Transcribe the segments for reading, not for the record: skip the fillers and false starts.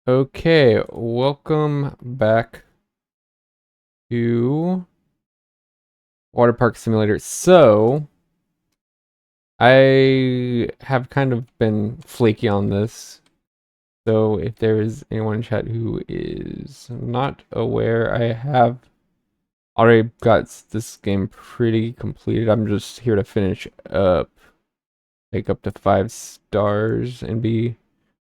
Okay, welcome back to Water Park Simulator. So, I have kind of been flaky on this. So, if there is anyone in chat who is not aware, I have already got this game pretty completed. I'm just here to finish up, take up to 5 stars, and be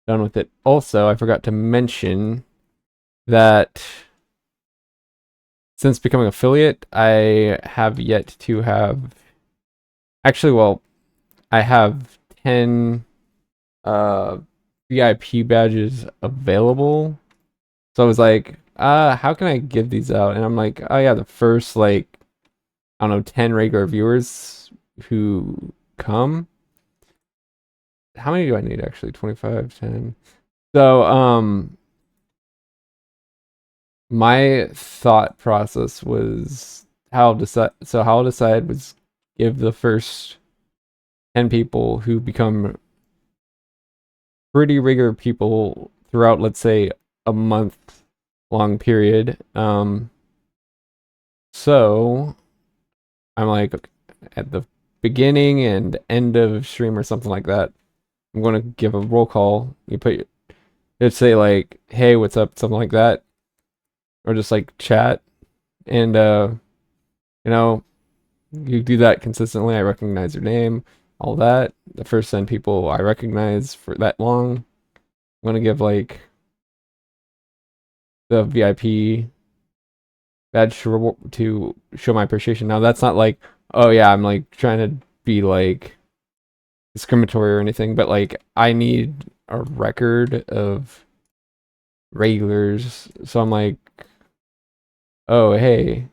done with it. Also, I forgot to mention that since becoming affiliate, I have yet to have actually, well, I have 10 uh VIP badges available. So I was like, how can I give these out? And I'm like, oh yeah, the first like I don't know, 10 regular viewers who come. How many do I need actually? 25, 10. So my thought process was how I'll decide was give the first 10 people who become pretty regular people throughout, let's say, a month long period. So I'm like, okay, at the beginning and end of stream or something like that, I'm going to give a roll call. Let's say like, hey, what's up? Something like that. Or just like chat. And, you know, you do that consistently. I recognize your name, all that. The first 10 people I recognize for that long, I'm going to give like the VIP badge to show my appreciation. Now that's not like, oh yeah, I'm like trying to be like discriminatory or anything, but like I need a record of regulars. So I'm like, oh hey,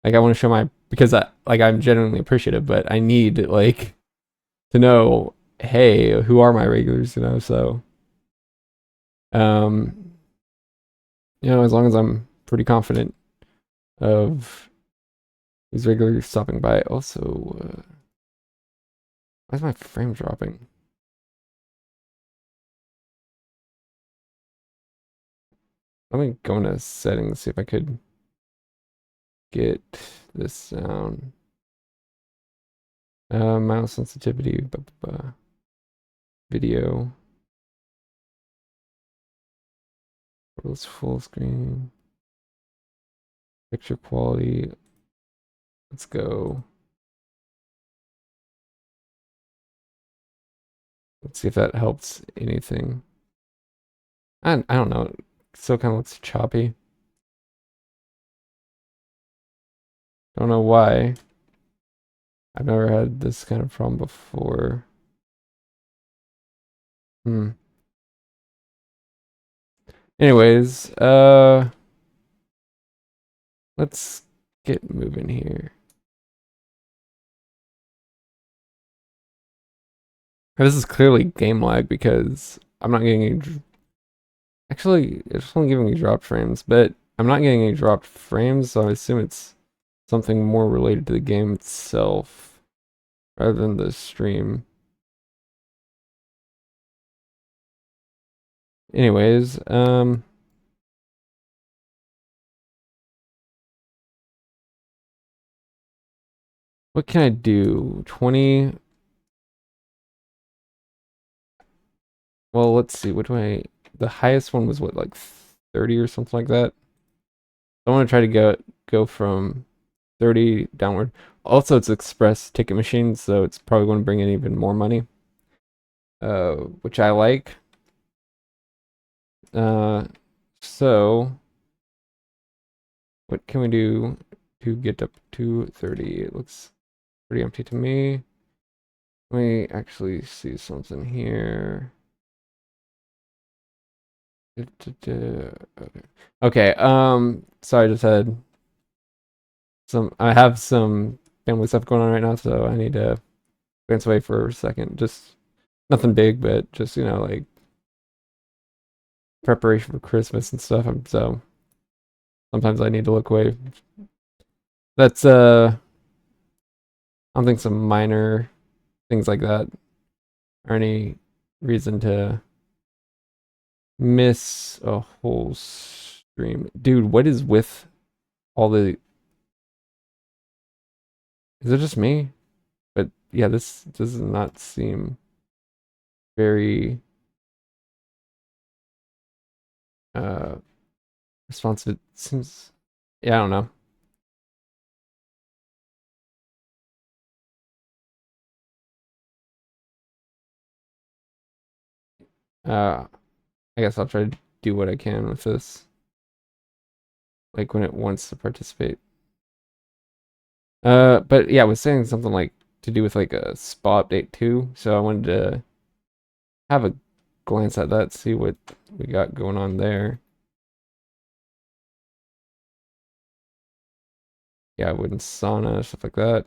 like I want to show my because I'm genuinely appreciative, but I need like to know, hey, who are my regulars, so um as long as I'm pretty confident of these regulars stopping by. Also, why is my frame dropping? Let me go into settings, see if I could get this down. Mouse sensitivity, video, let's full screen, picture quality. Let's go. Let's see if that helps anything. I don't know. It still kind of looks choppy. Don't know why. I've never had this kind of problem before. Hmm. Anyways, let's get moving here. This is clearly game lag because I'm not getting any. Actually, it's only giving me dropped frames, but I'm not getting any dropped frames, so I assume it's something more related to the game itself rather than the stream. Anyways, what can I do? 20. Well, let's see. What do I? The highest one was what, like 30 or something like that. I want to try to go from 30 downward. Also, it's express ticket machine, so it's probably going to bring in even more money, which I like. Uh, so what can we do to get up to 30? It looks pretty empty to me. Let me actually see something here. Okay. Okay, so I just had I have some family stuff going on right now, so I need to glance away for a second. Just nothing big, but just, like preparation for Christmas and stuff. So sometimes I need to look away. That's I don't think some minor things like that are any reason to miss a whole stream. Dude, what is with all the... Is it just me? But yeah, this does not seem very responsive. It seems... Yeah, I don't know. I guess I'll try to do what I can with this. Like when it wants to participate. But yeah, I was saying something like to do with like a spa update too. So I wanted to have a glance at that, see what we got going on there. Yeah, wooden sauna, stuff like that.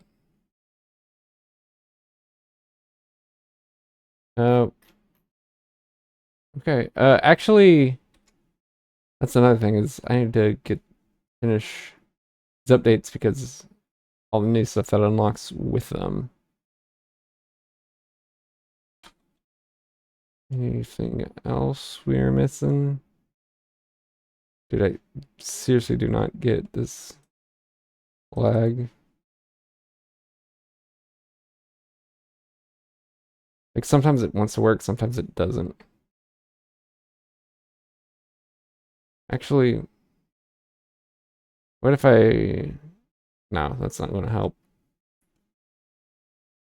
Uh, okay. Actually, that's another thing is I need to finish these updates because all the new stuff that unlocks with them. Anything else we're missing? Dude, I seriously do not get this lag. Like sometimes it wants to work, sometimes it doesn't. Actually, what if I... No, that's not going to help.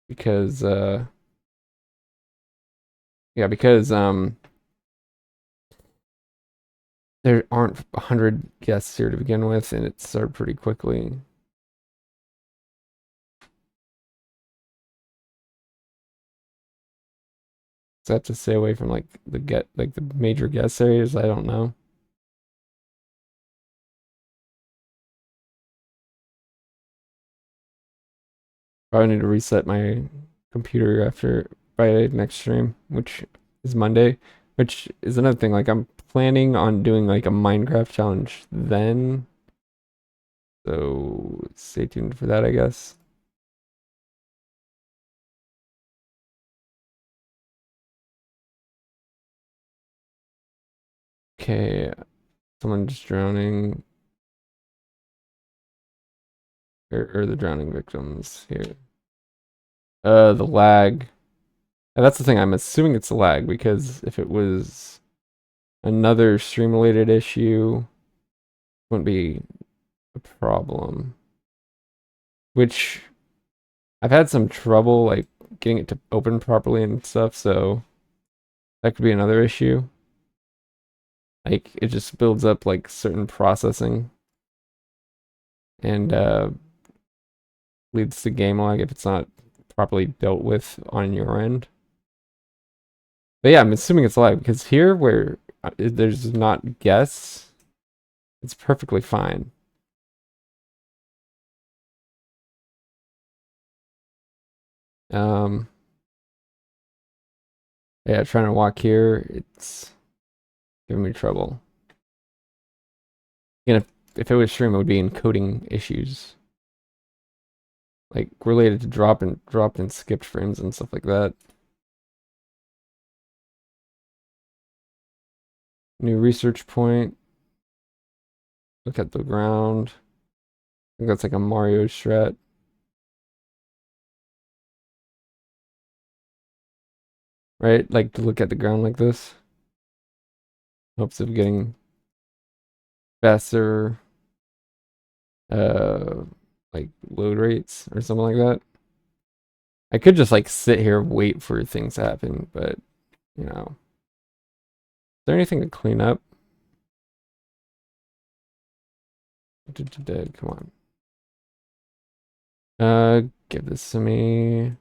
Because, yeah, because, there aren't 100 guests here to begin with, and it started pretty quickly. So I have to stay away from like the major guest areas. I don't know. Probably need to reset my computer after by next stream, which is Monday. Which is another thing. Like I'm planning on doing like a Minecraft challenge then. So stay tuned for that, I guess. Okay, someone just drowning. Or the drowning victims here. The lag. And that's the thing, I'm assuming it's a lag because if it was another stream related issue, it wouldn't be a problem. Which I've had some trouble like getting it to open properly and stuff, so that could be another issue. Like it just builds up like certain processing and leads to game lag if it's not properly dealt with on your end. But yeah, I'm assuming it's lag because here where there's not guests, it's perfectly fine. Um, yeah, trying to walk here, it's giving me trouble. Again, if it was stream, it would be encoding issues. Like related to dropped and skipped frames and stuff like that. New research point. Look at the ground. I think that's like a Mario strat. Right? Like to look at the ground like this. Hopes of getting faster uh like load rates or something like that. I could just like sit here wait for things to happen, but you know. Is there anything to clean up? Come on. Give this to me.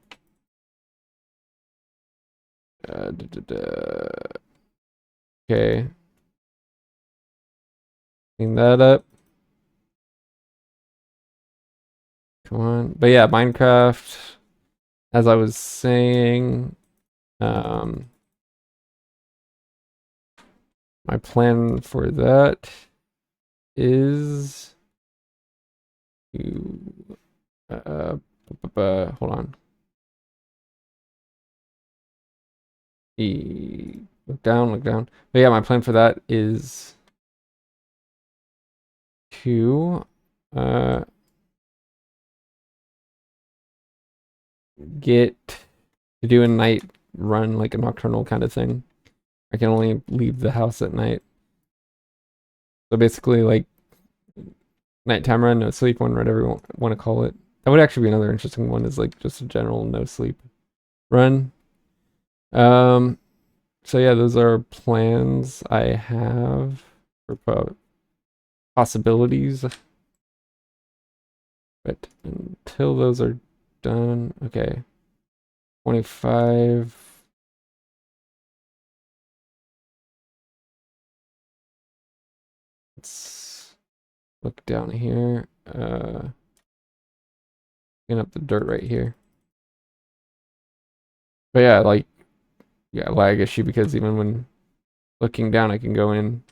Okay. Clean that up. Come on. But yeah, Minecraft, as I was saying, my plan for that is to hold on. Look down, look down. But yeah, my plan for that is to get to do a night run, like a nocturnal kind of thing. I can only leave the house at night. So basically, like nighttime run, no sleep one, whatever you want to call it. That would actually be another interesting one. Is like just a general no sleep run. Um. So yeah, those are plans I have for possibilities. But until those are done, okay. 25. Let's look down here. Clean up the dirt right here. But yeah, like, yeah, lag issue because even when looking down, I can go in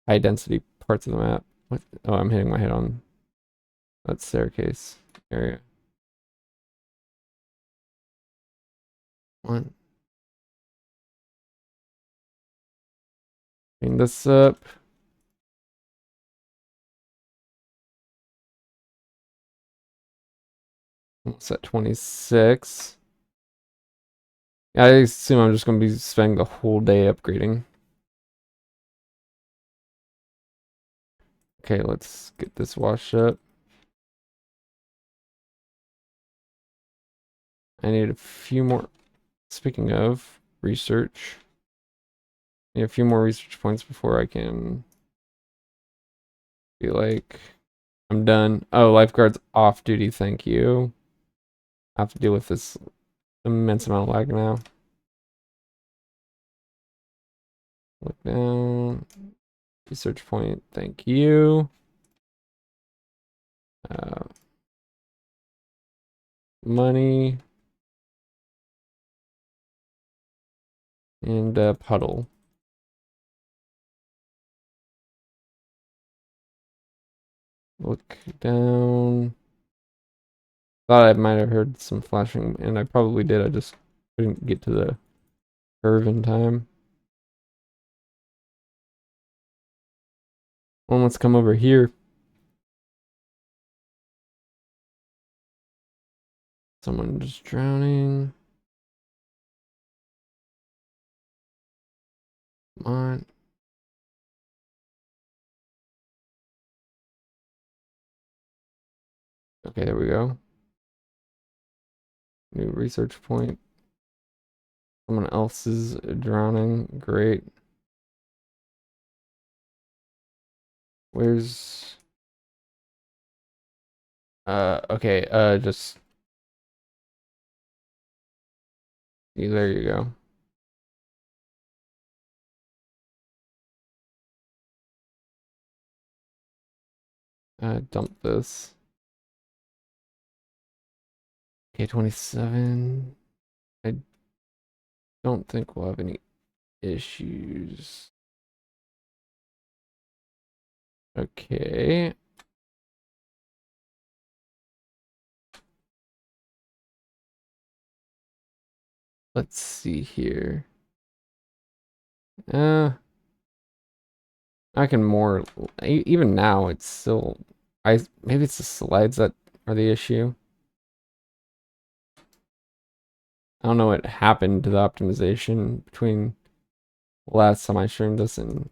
high density parts of the map. What? Oh, I'm hitting my head on that staircase area. One. Clean this up. Almost at 26. Yeah, I assume I'm just going to be spending the whole day upgrading. Okay, let's get this washed up. I need a few more. Speaking of research, I need a few more research points before I can be like, I'm done. Oh, lifeguard's off duty, thank you. I have to deal with this immense amount of lag now. Look down. Research point, thank you. Money. And puddle. Look down. Thought I might have heard some flashing, and I probably did. I just couldn't get to the curve in time. Well, let's come over here. Someone just drowning. Come on. Okay, there we go. New research point. Someone else is drowning. Great. Where's... okay, just... Yeah, there you go. Dump this. Okay, 27. I don't think we'll have any issues. Okay. Let's see here. I can more, even now, it's still, maybe it's the slides that are the issue. I don't know what happened to the optimization between last time I streamed this and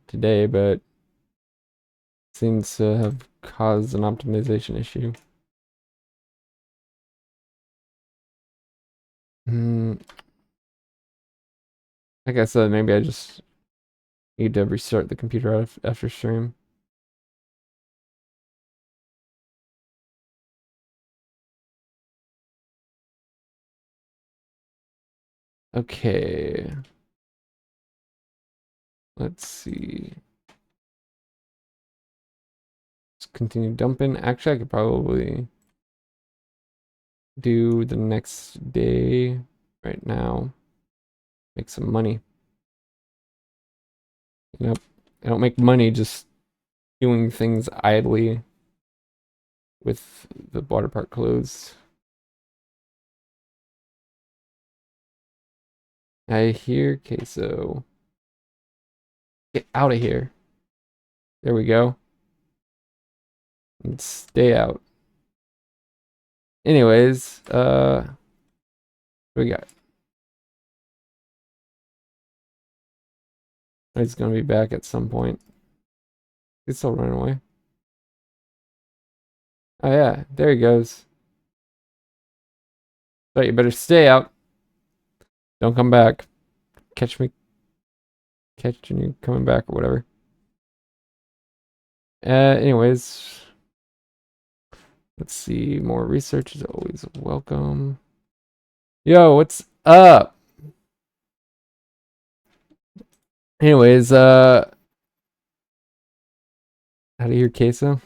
today, but it seems to have caused an optimization issue. Like I said, maybe I just need to restart the computer after stream. Okay. Let's see. Let's continue dumping. Actually, I could probably do the next day right now. Make some money. You know, I don't make money just doing things idly with the water park closed. I hear queso. Get out of here. There we go. And stay out. Anyways, what do we got? He's gonna be back at some point. He's still running away. Oh yeah, there he goes. But you better stay out. Don't come back. Catch me catching you coming back or whatever. Anyways. Let's see. More research is always welcome. Yo, what's up? Anyways, how to hear queso?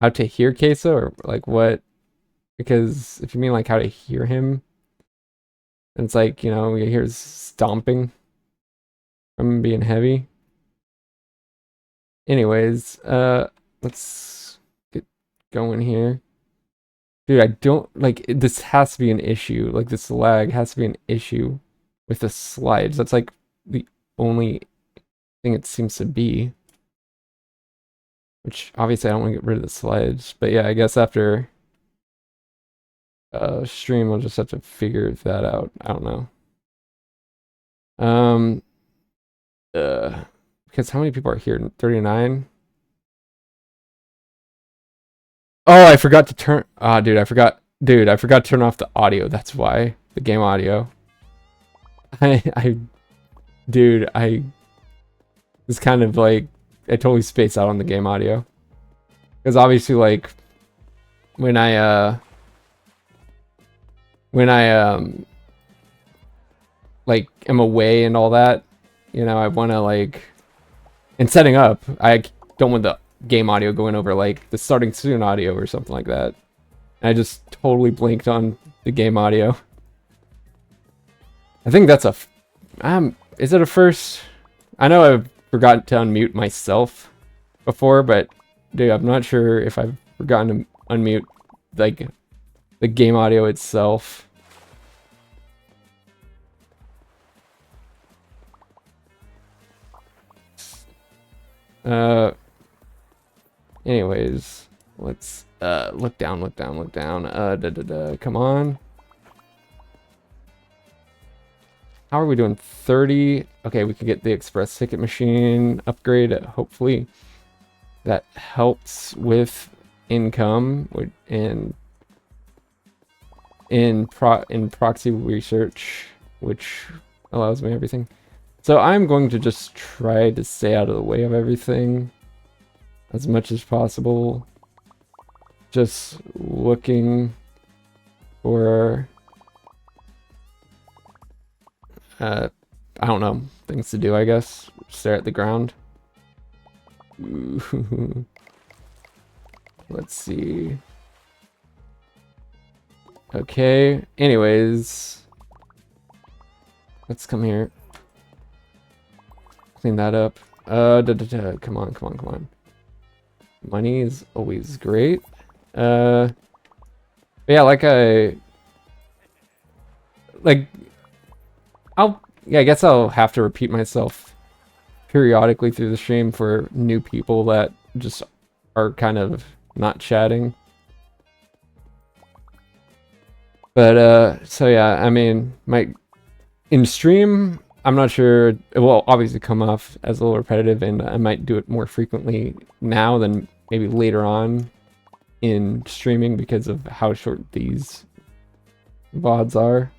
How to hear queso or like what? Because if you mean like how to hear him, it's like, you know, you hear stomping from being heavy. Anyways, let's get going here. Dude, I don't like this has to be an issue. Like this lag has to be an issue with the slides. That's like the only thing it seems to be. Which obviously I don't want to get rid of the slides, but yeah, I guess after stream I'll just have to figure that out. I don't know. Because how many people are here? 39? Oh, I forgot to turn dude, I forgot to turn off the audio. That's why. The game audio. I dude, I was kind of like I totally spaced out on the game audio. Because obviously like when I like am away and all that, you know, I wanna like in setting up, I don't want the game audio going over like the starting soon audio or something like that. And I just totally blinked on the game audio. I think that's a is it a first? I know I've forgotten to unmute myself before, but dude, I'm not sure if I've forgotten to unmute like the game audio itself. Anyways, let's look down. Come on. How are we doing? 30. Okay, we can get the express ticket machine upgrade. Hopefully that helps with income and in proxy research, which allows me everything. So I'm going to just try to stay out of the way of everything as much as possible. Just looking for I don't know, things to do, I guess. Stare at the ground. Ooh. Let's see. Okay, anyways. Let's come here. Clean that up. Come on. Money is always great. Yeah, I guess I'll have to repeat myself periodically through the stream for new people that just are kind of not chatting. But so yeah, I mean, in stream, I'm not sure. It will obviously come off as a little repetitive, and I might do it more frequently now than maybe later on in streaming because of how short these VODs are.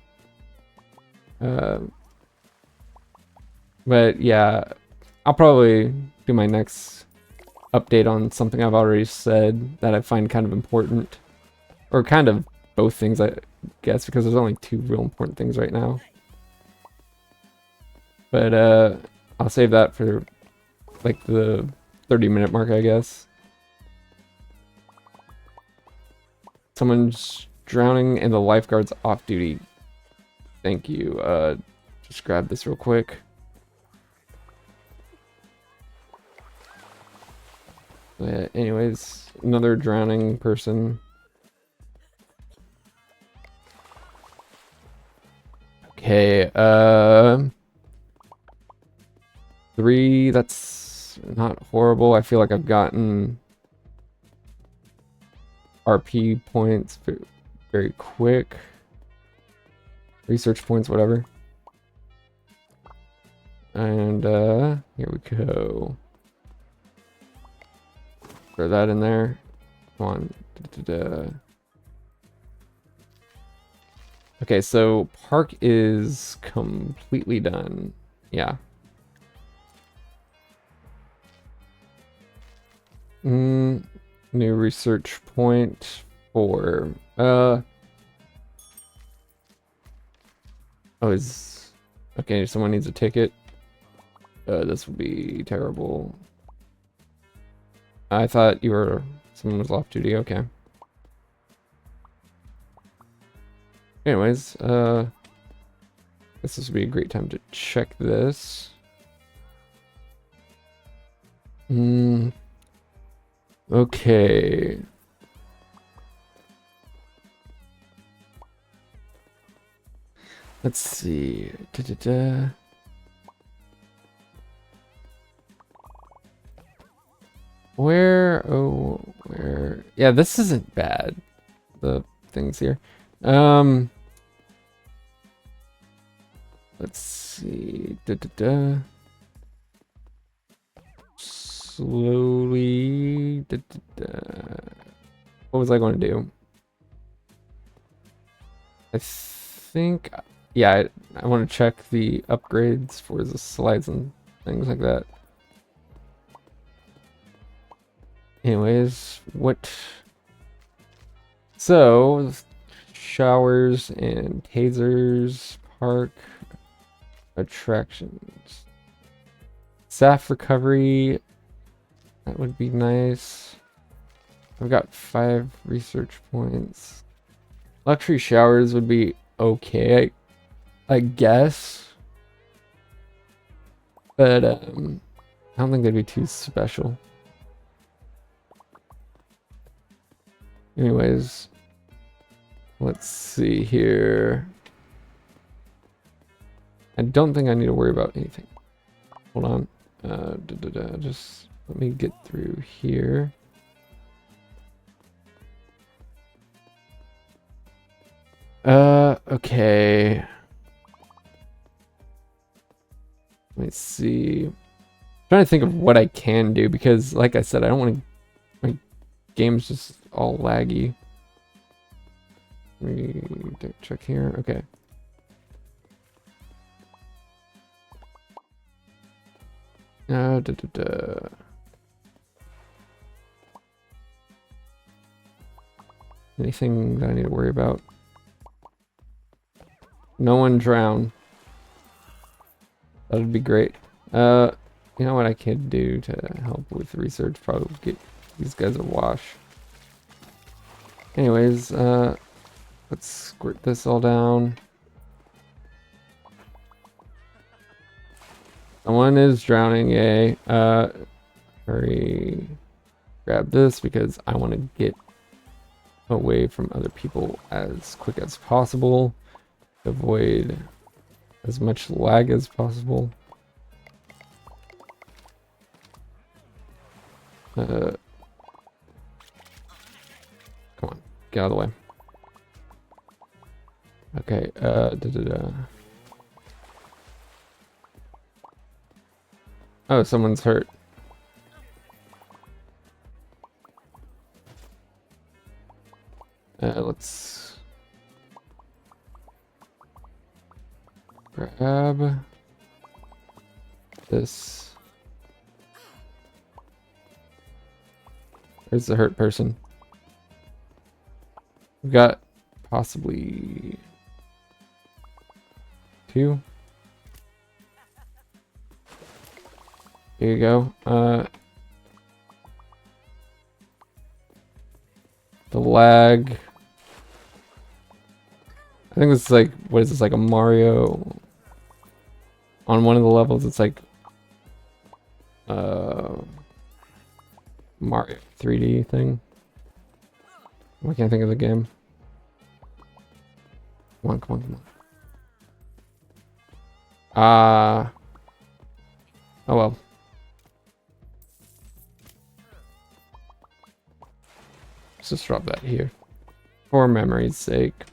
But yeah, I'll probably do my next update on something I've already said that I find kind of important. Or kind of both things, I guess, because there's only two real important things right now. But I'll save that for like the 30-minute mark, I guess. Someone's drowning and the lifeguard's off duty. Thank you. Just grab this real quick. But anyways, another drowning person. Okay, 3, that's not horrible. I feel like I've gotten RP points very quick. Research points, whatever. And here we go. Throw that in there. Come on. Okay, so park is completely done. Yeah. New research point for oh, is okay, someone needs a ticket. This would be terrible. I thought someone was off duty. Okay. Anyways, this would be a great time to check this. Okay. Let's see. Where? Yeah, this isn't bad. The things here. Let's see. Slowly. What was I going to do? I think, yeah, I want to check the upgrades for the slides and things like that. Anyways, so showers and tasers, park attractions, staff recovery, that would be nice. I've got 5 research points. Luxury showers would be okay, I guess, but I don't think they'd be too special. Anyways, let's see here. I don't think I need to worry about anything. Hold on. Just let me get through here. Okay. Let me see. I'm trying to think of what I can do because, like I said, I don't want to. My game's just all laggy. Let me check here. Okay. Anything that I need to worry about? No one drown. That would be great. You know what I could do to help with research? Probably get these guys a wash. Anyways, let's squirt this all down. Someone is drowning, yay. Hurry. Grab this because I want to get away from other people as quick as possible. Avoid as much lag as possible. Come on, get out of the way. Okay, Oh, someone's hurt. Let's grab this. Where's the hurt person? We've got possibly 2. Here you go. The lag. I think this is like, what is this, like a Mario? On one of the levels, it's like Mario 3D thing. I can't think of the game. Come on, come on, come on. Oh well. Let's just drop that here. For memory's sake.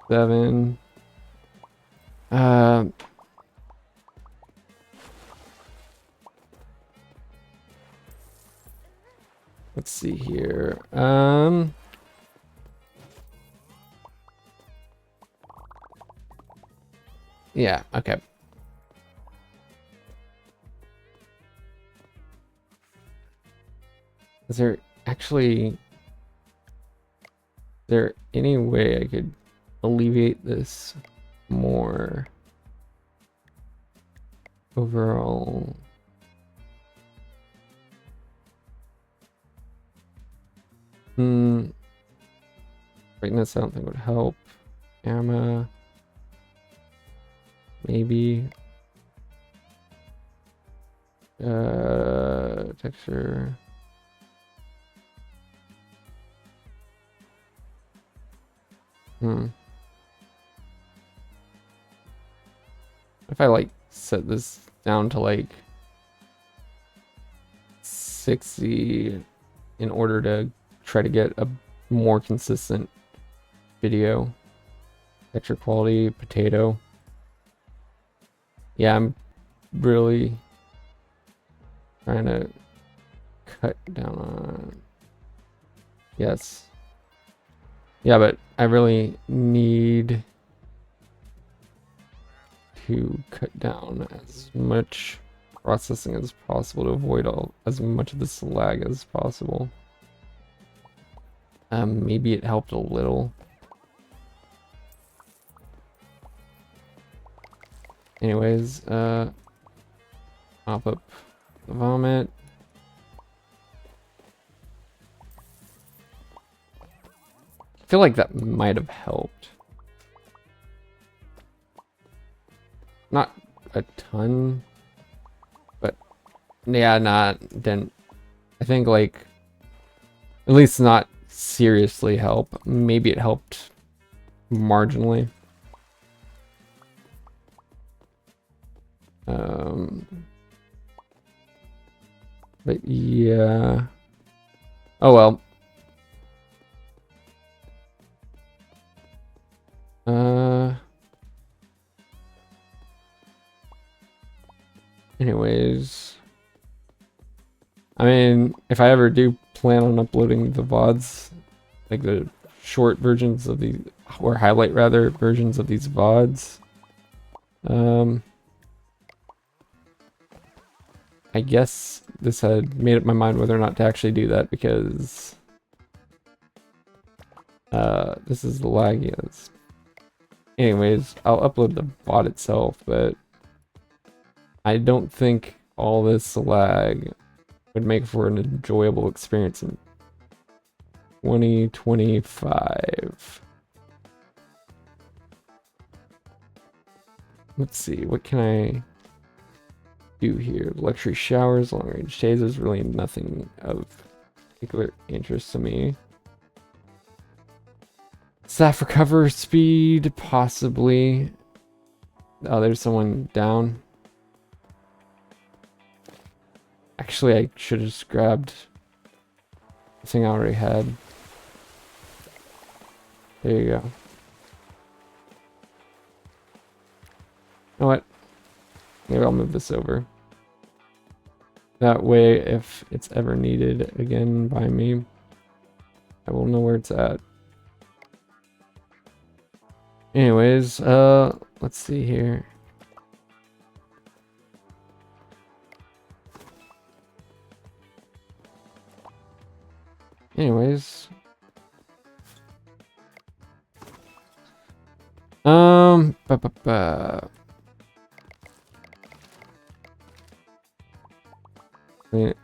7. Let's see here. Yeah, okay. Is there actually... there any way I could alleviate this more overall? Brightness I don't think would help. Gamma, maybe. Texture. If I like set this down to like 60 in order to try to get a more consistent video. Texture quality, potato. Yeah, I'm really trying to cut down on... Yes. Yeah, but I really need to cut down as much processing as possible to avoid as much of this lag as possible. Maybe it helped a little. Anyways, pop up the vomit. I feel like that might have helped. Not a ton, but yeah, didn't. I think like at least not seriously help. Maybe it helped marginally. But yeah. Oh well. Anyways, I mean, if I ever do plan on uploading the VODs, like the short versions of these, or highlight rather versions of these VODs, I guess this had made up my mind whether or not to actually do that because this is the laggiest. Anyways, I'll upload the VOD itself, but I don't think all this lag would make for an enjoyable experience in 2025. Let's see, what can I do here? Luxury showers, long range tasers, really nothing of particular interest to me. Staff recover speed, possibly. Oh, there's someone down. Actually, I should have just grabbed the thing I already had. There you go. You know what? Maybe I'll move this over. That way, if it's ever needed again by me, I will know where it's at. Anyways, let's see here. Anyways.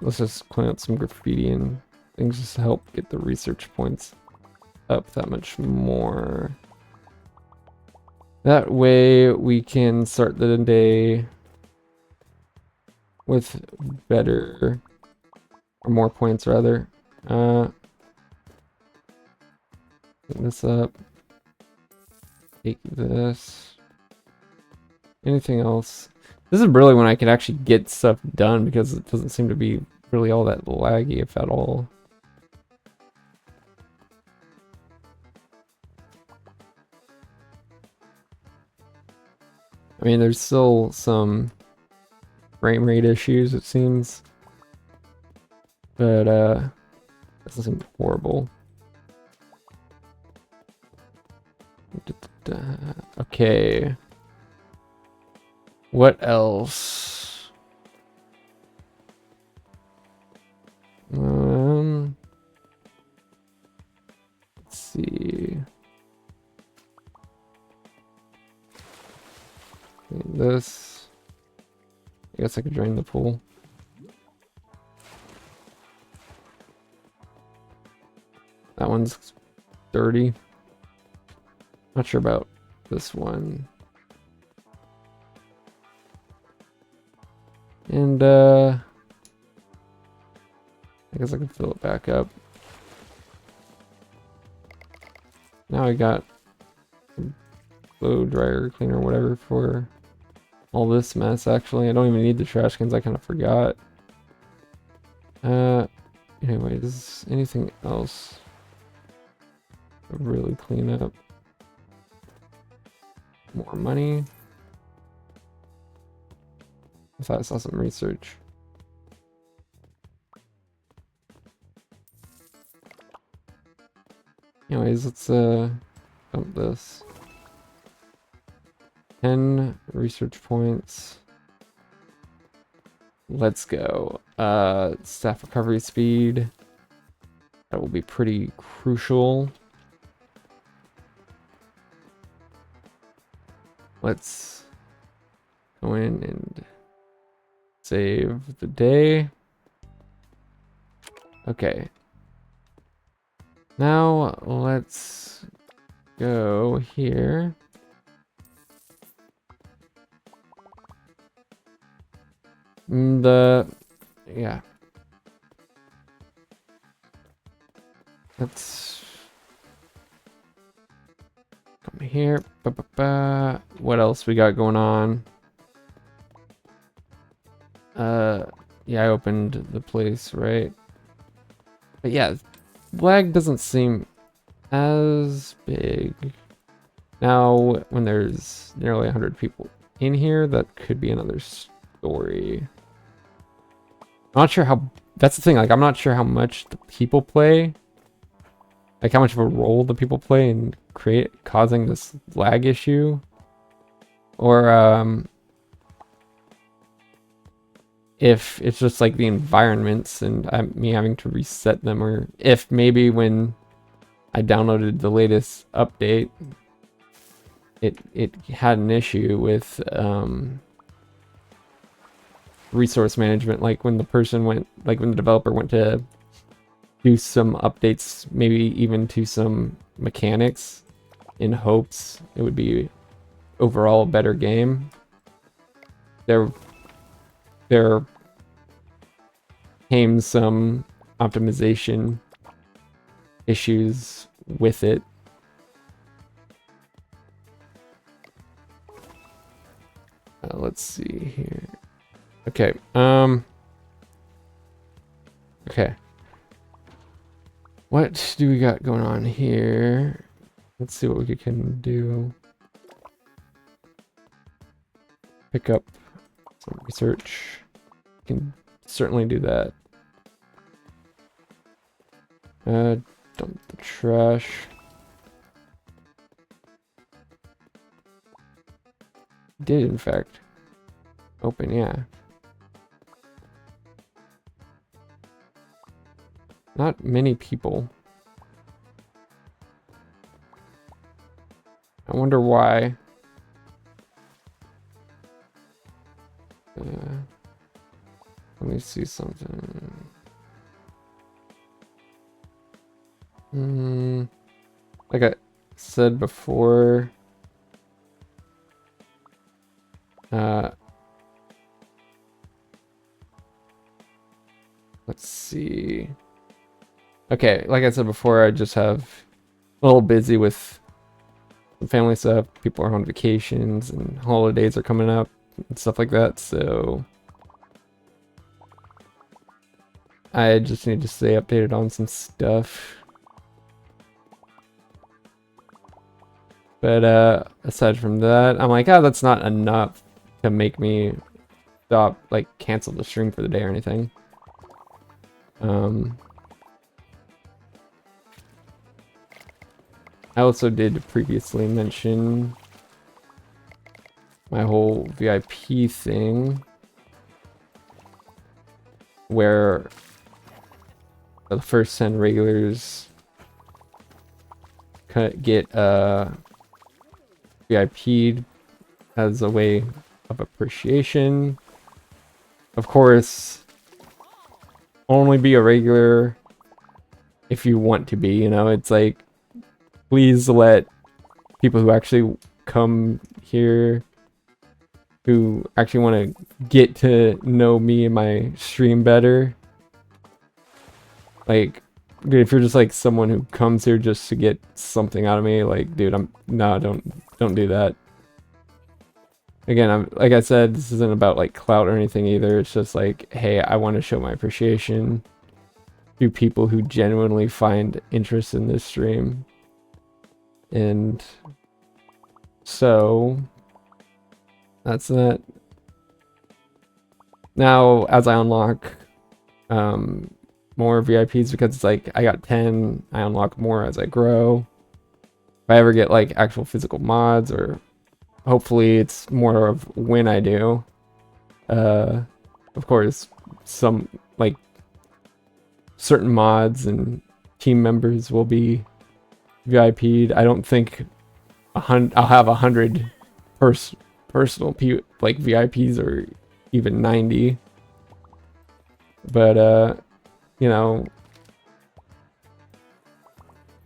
Let's just clean up some graffiti and things just to help get the research points up that much more. That way we can start the day with better, or more points rather. Clean this up. Take this. Anything else? This is really when I can actually get stuff done because it doesn't seem to be really all that laggy, if at all. I mean, there's still some frame rate issues, it seems. But, doesn't seem horrible. Okay. What else? Let's see. This. I guess I could drain the pool. That one's 30. Not sure about this one. And I guess I can fill it back up. Now I got blow dryer cleaner, whatever, for all this mess. Actually, I don't even need the trash cans. I kind of forgot. Anyways, anything else? Really clean up. More money. I thought I saw some research. Anyways, let's dump this. 10 research points. Let's go. Staff recovery speed. That will be pretty crucial. Let's go in and save the day. Okay. Now let's go here. Yeah. Let's come here. What else we got going on? Yeah, I opened the place, right? But yeah, lag doesn't seem as big. Now, when there's nearly 100 people in here, that could be another story. I'm not sure how... That's the thing, like, I'm not sure how much the people play. Like, how much of a role the people play in causing this lag issue. Or, if it's just, like, the environments and me having to reset them. Or if maybe when I downloaded the latest update, it had an issue with, resource management, like when the developer went to do some updates, maybe even to some mechanics, in hopes it would be overall a better game. There came some optimization issues with it. Let's see here. Okay, okay. What do we got going on here? Let's see what we can do. Pick up some research. Can certainly do that. Dump the trash. Did in fact open, yeah. Not many people. I wonder why. Let me see something. Like I said before, let's see. Okay, like I said before, I just have a little busy with some family stuff. People are on vacations and holidays are coming up and stuff like that. So I just need to stay updated on some stuff. But aside from that, I'm like, oh, that's not enough to make me stop, like, cancel the stream for the day or anything. I also did previously mention my whole VIP thing, where the first 10 regulars get VIP'd as a way of appreciation. Of course, only be a regular if you want to be, you know. It's like, please let people who actually come here, who actually want to get to know me and my stream better. Like, dude, if you're just like someone who comes here just to get something out of me, like, dude, don't do that. Again, I'm like I said, this isn't about like clout or anything either. It's just like, hey, I want to show my appreciation to people who genuinely find interest in this stream. And so that's that. Now, as I unlock more VIPs, because it's like I got 10, I unlock more as I grow. If I ever get like actual physical mods, or hopefully it's more of when I do. Of course, some like certain mods and team members will be VIP'd. I don't think I'll have 100 personal like VIPs, or even 90. But you know,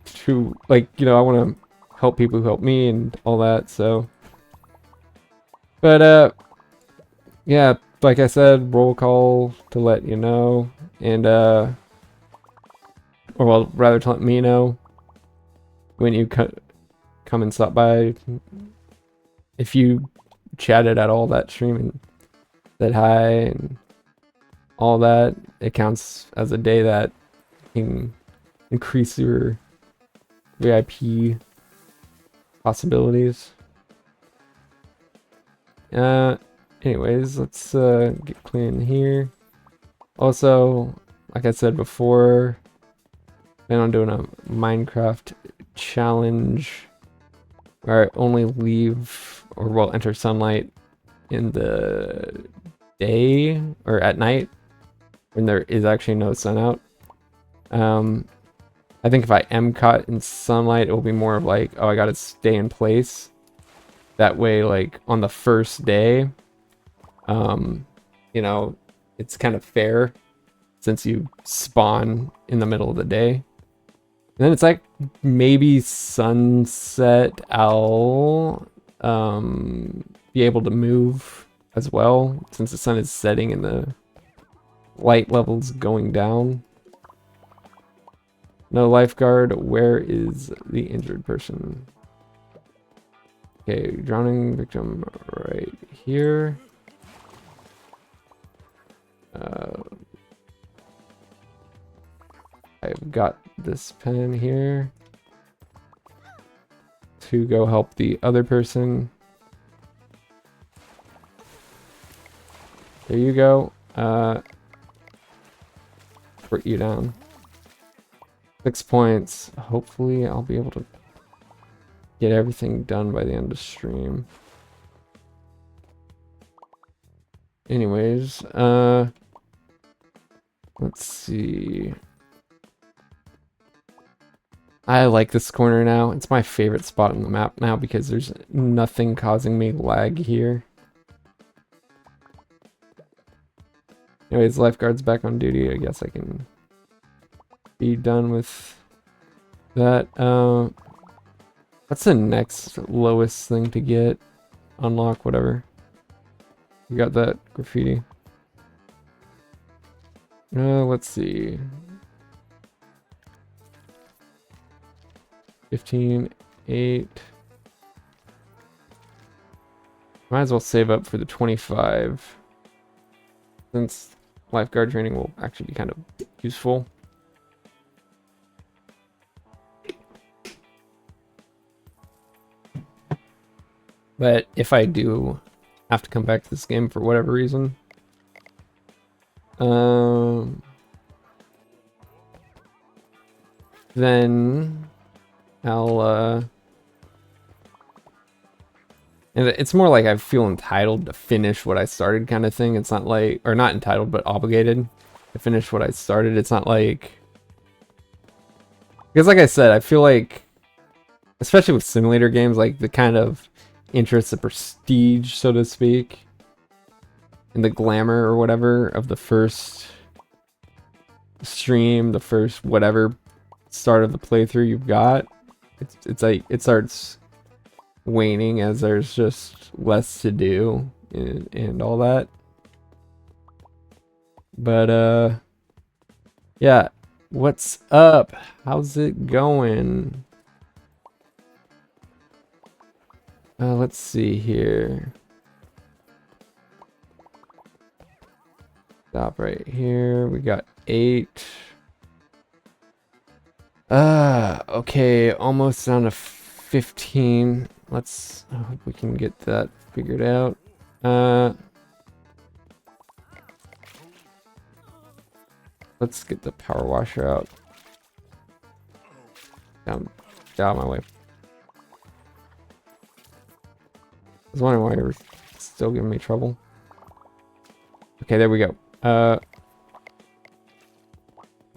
to like, you know, I want to help people who help me and all that. So, but yeah, like I said, roll call to let you know, and or well, rather to let me know when you come and stop by. If you chatted at all that stream and said hi and all that, it counts as a day that can increase your VIP possibilities. Anyways, let's get clean here. Also, like I said before, plan on doing a Minecraft challenge where I only leave, or well, enter sunlight in the day or at night when there is actually no sun out. I think if I am caught in sunlight, it will be more of like, oh, I gotta stay in place. That way, like on the first day, you know, it's kind of fair since you spawn in the middle of the day. And then it's like maybe sunset, I'll be able to move as well, since the sun is setting and the light levels going down. No lifeguard. Where is the injured person? Okay, drowning victim right here. I've got this pen here to go help the other person. There you go. Put you down. 6 points. Hopefully I'll be able to get everything done by the end of stream. Anyways, let's see. I like this corner now. It's my favorite spot on the map now because there's nothing causing me lag here. Anyways, lifeguard's back on duty. I guess I can be done with that. What's the next lowest thing to get? Unlock, whatever. You got that graffiti. Let's see. 15, 8. Might as well save up for the 25, since lifeguard training will actually be kind of useful. But if I do have to come back to this game for whatever reason, then I'll and it's more like I feel entitled to finish what I started kind of thing. It's not like, or not entitled, but obligated to finish what I started. It's not like, because like I said, I feel like, especially with simulator games, like the kind of interest, the prestige, so to speak, and the glamour or whatever of the first stream, the first whatever start of the playthrough you've got, it's like it starts waning as there's just less to do and all that. But yeah, what's up? How's it going? Let's see here. Stop right here. We got 8. Okay, almost down to 15. Let's hope we can get that figured out. Let's get the power washer out. Down my way. I was wondering why you were still giving me trouble. Okay, there we go.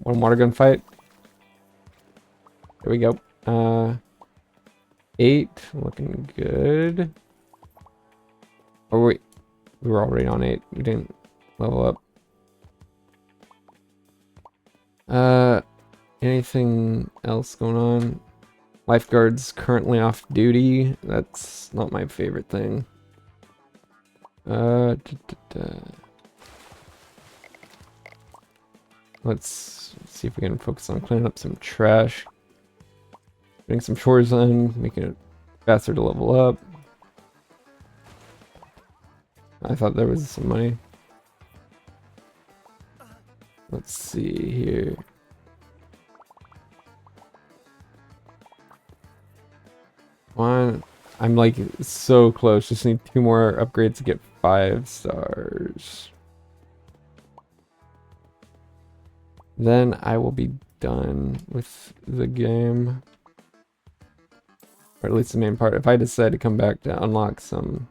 One water gun fight. There we go. 8, looking good. Oh wait, we were already on 8. We didn't level up. Anything else going on? Lifeguard's currently off duty. That's not my favorite thing. Let's see if we can focus on cleaning up some trash. Getting some chores done, making it faster to level up. I thought there was some money. Let's see here. One, I'm like so close. Just need 2 more upgrades to get 5 stars. Then I will be done with the game. Or at least the main part. If I decide to come back to unlock some...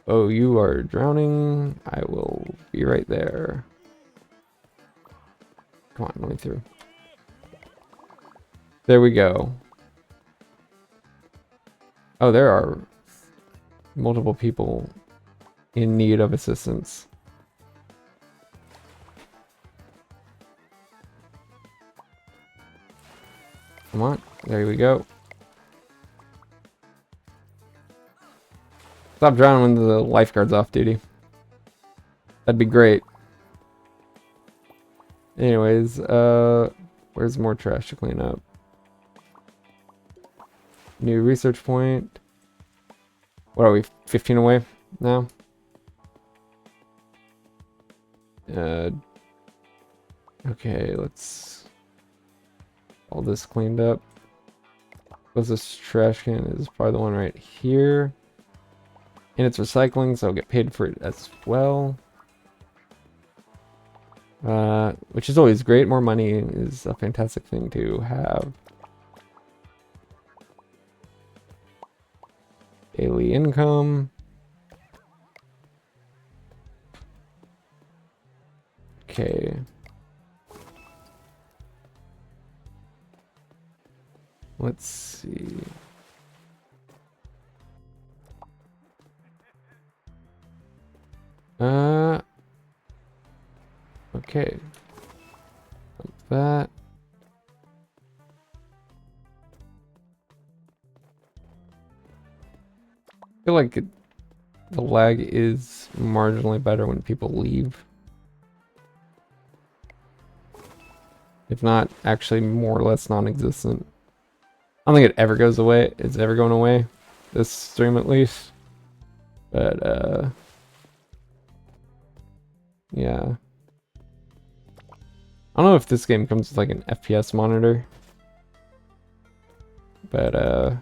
Oh, you are drowning. I will be right there. Come on, let me through. There we go. Oh, there are multiple people in need of assistance. Come on, there we go. Stop drowning when the lifeguard's off duty. That'd be great. Anyways, where's more trash to clean up? New research point. What are we, 15 away now? Okay, let's... all this cleaned up. Closest trash can is probably the one right here. And it's recycling, so I'll get paid for it as well. Which is always great. More money is a fantastic thing to have. Daily income. Okay. Let's see. Okay. That. I feel like the lag is marginally better when people leave. If not, actually more or less non-existent. I don't think it ever goes away. It's ever going away. This stream at least. But yeah. I don't know if this game comes with like an FPS monitor. But I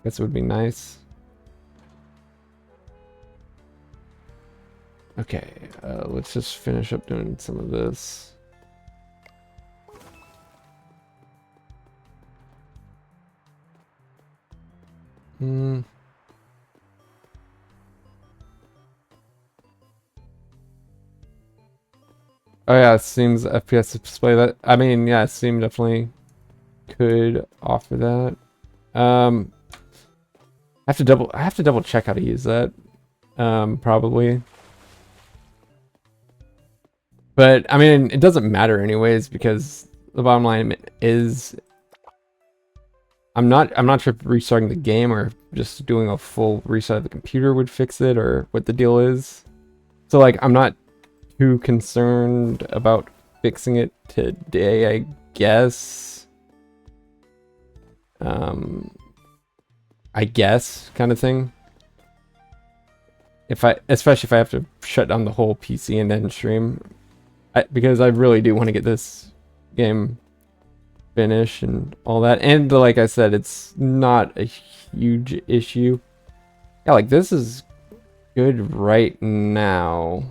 guess it would be nice. Okay, let's just finish up doing some of this. Oh yeah, Steam's FPS display. That, I mean, yeah, Steam definitely could offer that. I have to double check how to use that. Probably. But I mean, it doesn't matter anyways, because the bottom line is I'm not sure if restarting the game or just doing a full reset of the computer would fix it, or what the deal is. So like, I'm not too concerned about fixing it today, I guess. I guess, kind of thing. Especially if I have to shut down the whole PC and then stream, because I really do want to get this game finished and all that. And like I said, it's not a huge issue. Yeah, like this is good right now.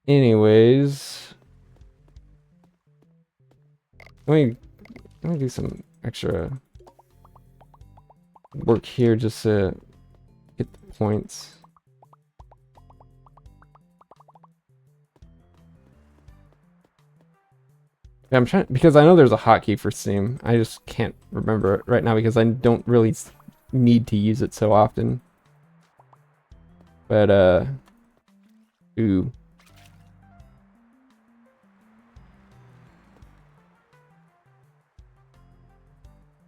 Anyways, let me do some extra work here just to get the points. Yeah, I'm trying, because I know there's a hotkey for Steam. I just can't remember it right now because I don't really need to use it so often. But ooh.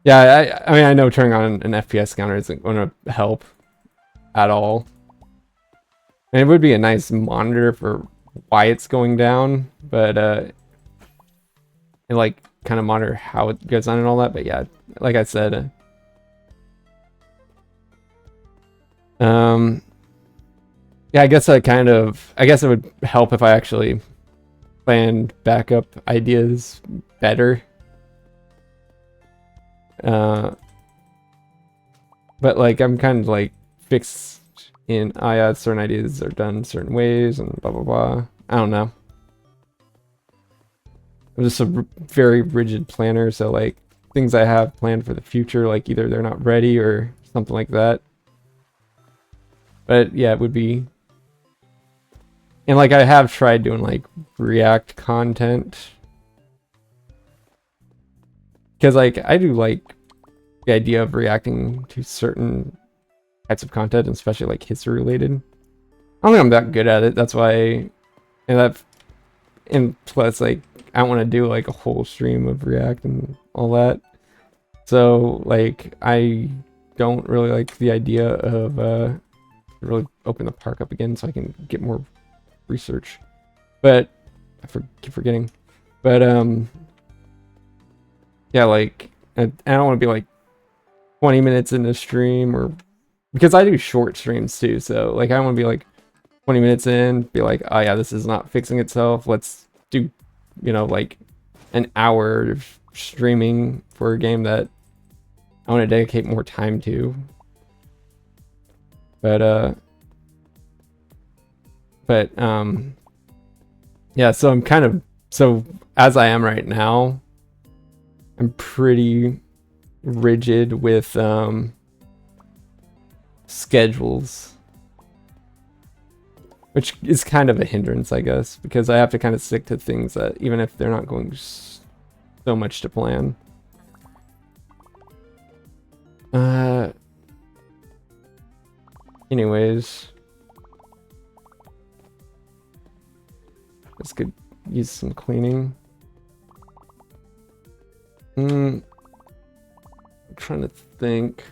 Yeah, I mean, I know turning on an FPS counter isn't going to help at all. And it would be a nice monitor for why it's going down, but and like kind of monitor how it goes on and all that. But yeah, like I said, yeah, I guess it would help if I actually planned backup ideas better. But like I'm kind of like fixed in, oh yeah, certain ideas are done certain ways and blah blah blah. I don't know. I'm just a very rigid planner, so like things I have planned for the future, like either they're not ready or something like that. But yeah, it would be, and like I have tried doing like React content, because like I do like the idea of reacting to certain types of content, especially like history related. I don't think I'm that good at it. That's why, and plus like I don't want to do like a whole stream of React and all that. So like I don't really like the idea of really open the park up again so I can get more research. But I keep forgetting. But yeah, like I don't want to be like 20 minutes in a stream, or because I do short streams too, so like I want to be like 20 minutes in, be like, oh yeah, this is not fixing itself, let's do, you know, like an hour of streaming for a game that I want to dedicate more time to. But yeah, so I'm kind of, so as I am right now, I'm pretty rigid with schedules, which is kind of a hindrance, I guess, because I have to kind of stick to things that even if they're not going so much to plan. Anyways, this could use some cleaning. I'm trying to think.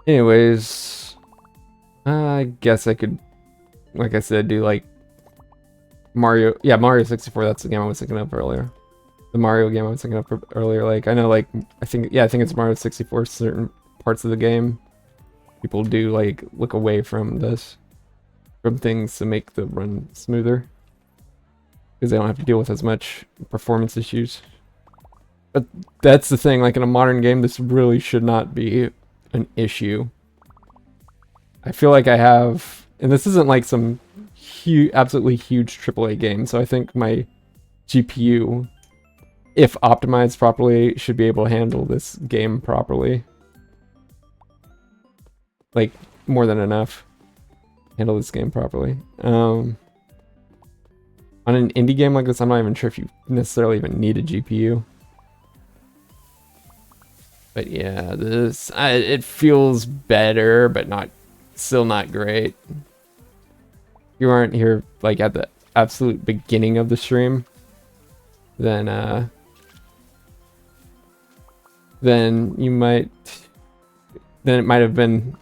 Anyways, I guess I could, like I said, do like Mario. Yeah, Mario 64. That's the game I was thinking of earlier. the Mario game I was thinking of earlier. Like I know, like I think it's Mario 64. Certain parts of the game, people do like look away from things to make the run smoother because they don't have to deal with as much performance issues. But that's the thing. Like in a modern game, this really should not be an issue. I feel like I have, and this isn't like some absolutely huge AAA game. So I think my GPU, if optimized properly, should be able to handle this game properly. Like, more than enough. Handle this game properly. On an indie game like this, I'm not even sure if you necessarily even need a GPU. But yeah, it feels better, but still not great. You aren't here like at the absolute beginning of the stream, then it might have been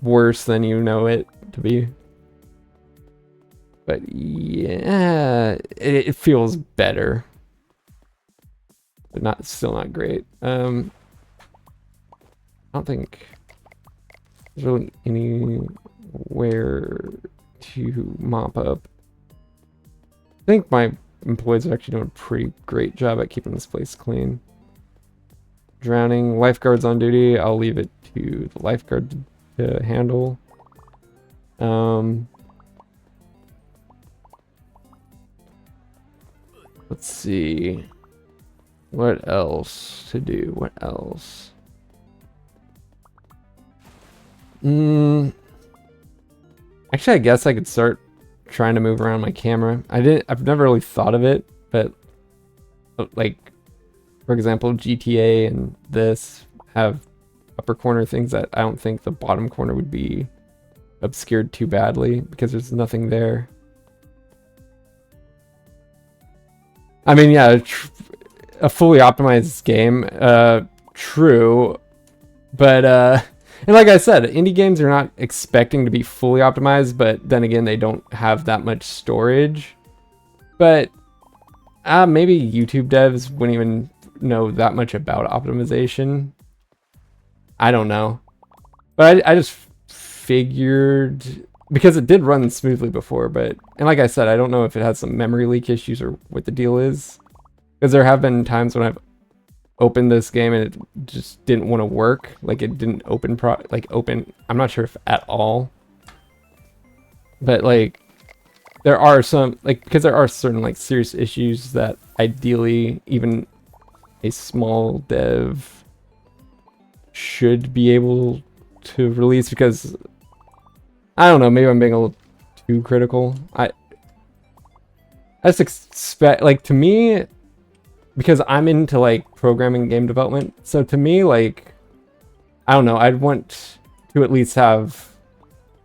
worse than you know it to be. But yeah, it feels better, but still not great. I don't think there's really anywhere to mop up. I think my employees are actually doing a pretty great job at keeping this place clean. Drowning, lifeguards on duty. I'll leave it to the lifeguard to handle. Let's see. What else to do? What else? Actually, I guess I could start trying to move around my camera. I've never really thought of it, but like, for example, GTA and this have upper corner things that I don't think the bottom corner would be obscured too badly because there's nothing there. I mean, yeah, a fully optimized game, true, but and like I said, indie games are not expecting to be fully optimized, but then again, they don't have that much storage. But maybe YouTube devs wouldn't even know that much about optimization. I don't know. But I just figured, because it did run smoothly before, and like I said, I don't know if it has some memory leak issues or what the deal is. Because there have been times when I've opened this game and it just didn't want to work. Like it didn't open, I'm not sure if at all. But like, there are some, because there are certain like serious issues that ideally even a small dev should be able to release, because I don't know, maybe I'm being a little too critical. I just expect, like, to me, because I'm into like programming and game development, so to me, like, I don't know, I'd want to at least have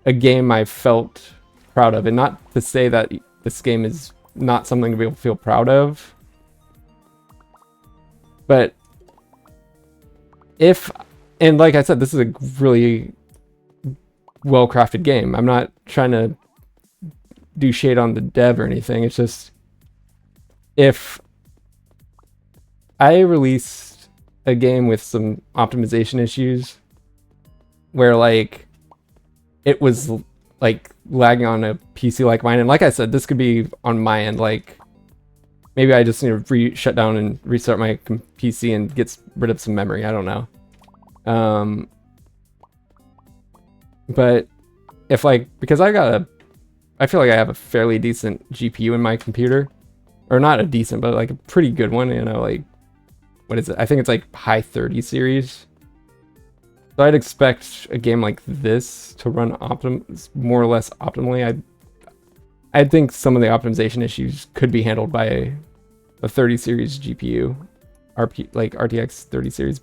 a game I felt proud of, and not to say that this game is not something to be able to feel proud of, but and like I said, this is a really well-crafted game. I'm not trying to do shade on the dev or anything. It's just, if I released a game with some optimization issues where like it was like lagging on a PC like mine, and like I said, this could be on my end, like maybe I just need to shut down and restart my PC and get rid of some memory, I don't know. But if like, because I feel like I have a fairly decent GPU in my computer, or not a decent, but like a pretty good one, you know, like, what is it? I think it's like high 30 series. So I'd expect a game like this to run more or less optimally. I think some of the optimization issues could be handled by a 30 series GPU, like RTX 30 series,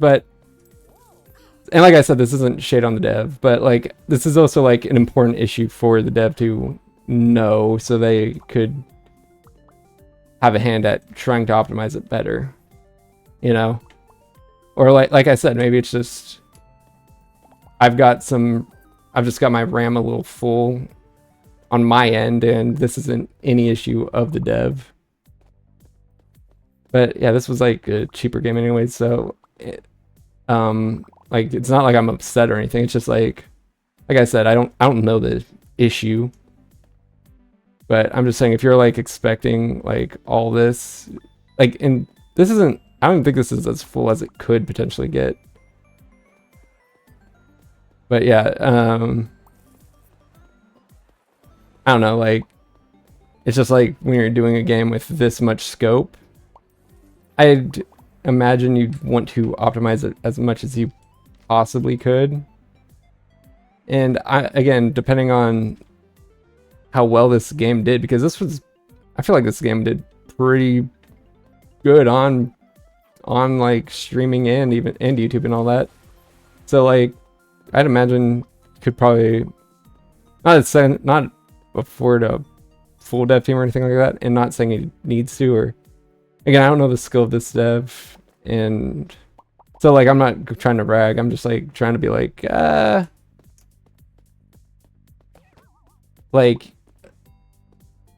and like I said, this isn't shade on the dev, but like this is also like an important issue for the dev to know, so they could have a hand at trying to optimize it better, you know? Or like I said, maybe it's just I've just got my RAM a little full on my end, and this isn't any issue of the dev. But yeah, this was like a cheaper game anyway, so like it's not like I'm upset or anything. It's just like I said, I don't know the issue. But I'm just saying, if you're like expecting like all this, like, and this isn't, I don't think this is as full as it could potentially get. But yeah, I don't know, like, it's just like when you're doing a game with this much scope, I'd imagine you'd want to optimize it as much as you possibly could. And again, depending on how well this game did, because I feel like this game did pretty good on like streaming and YouTube and all that. So like, I'd imagine could probably not afford a full dev team or anything like that, and not saying it needs to, or again, I don't know the skill of this dev, and so like I'm not trying to brag, I'm just like trying to be like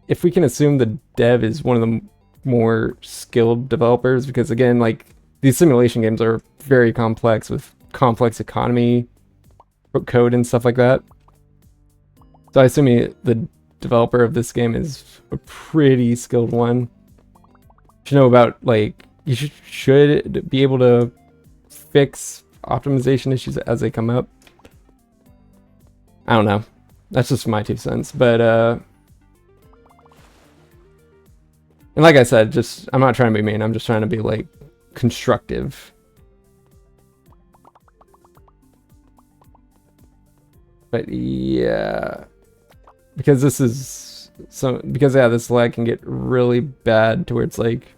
if we can assume the dev is one of the more skilled developers, because again, like these simulation games are very complex with complex economy code and stuff like that. So I assume the developer of this game is a pretty skilled one. You should know about, like, you should be able to fix optimization issues as they come up. I don't know. That's just my 2 cents. But and like I said, just I'm not trying to be mean. I'm just trying to be like constructive. But yeah, because this is this lag can get really bad to where it's like,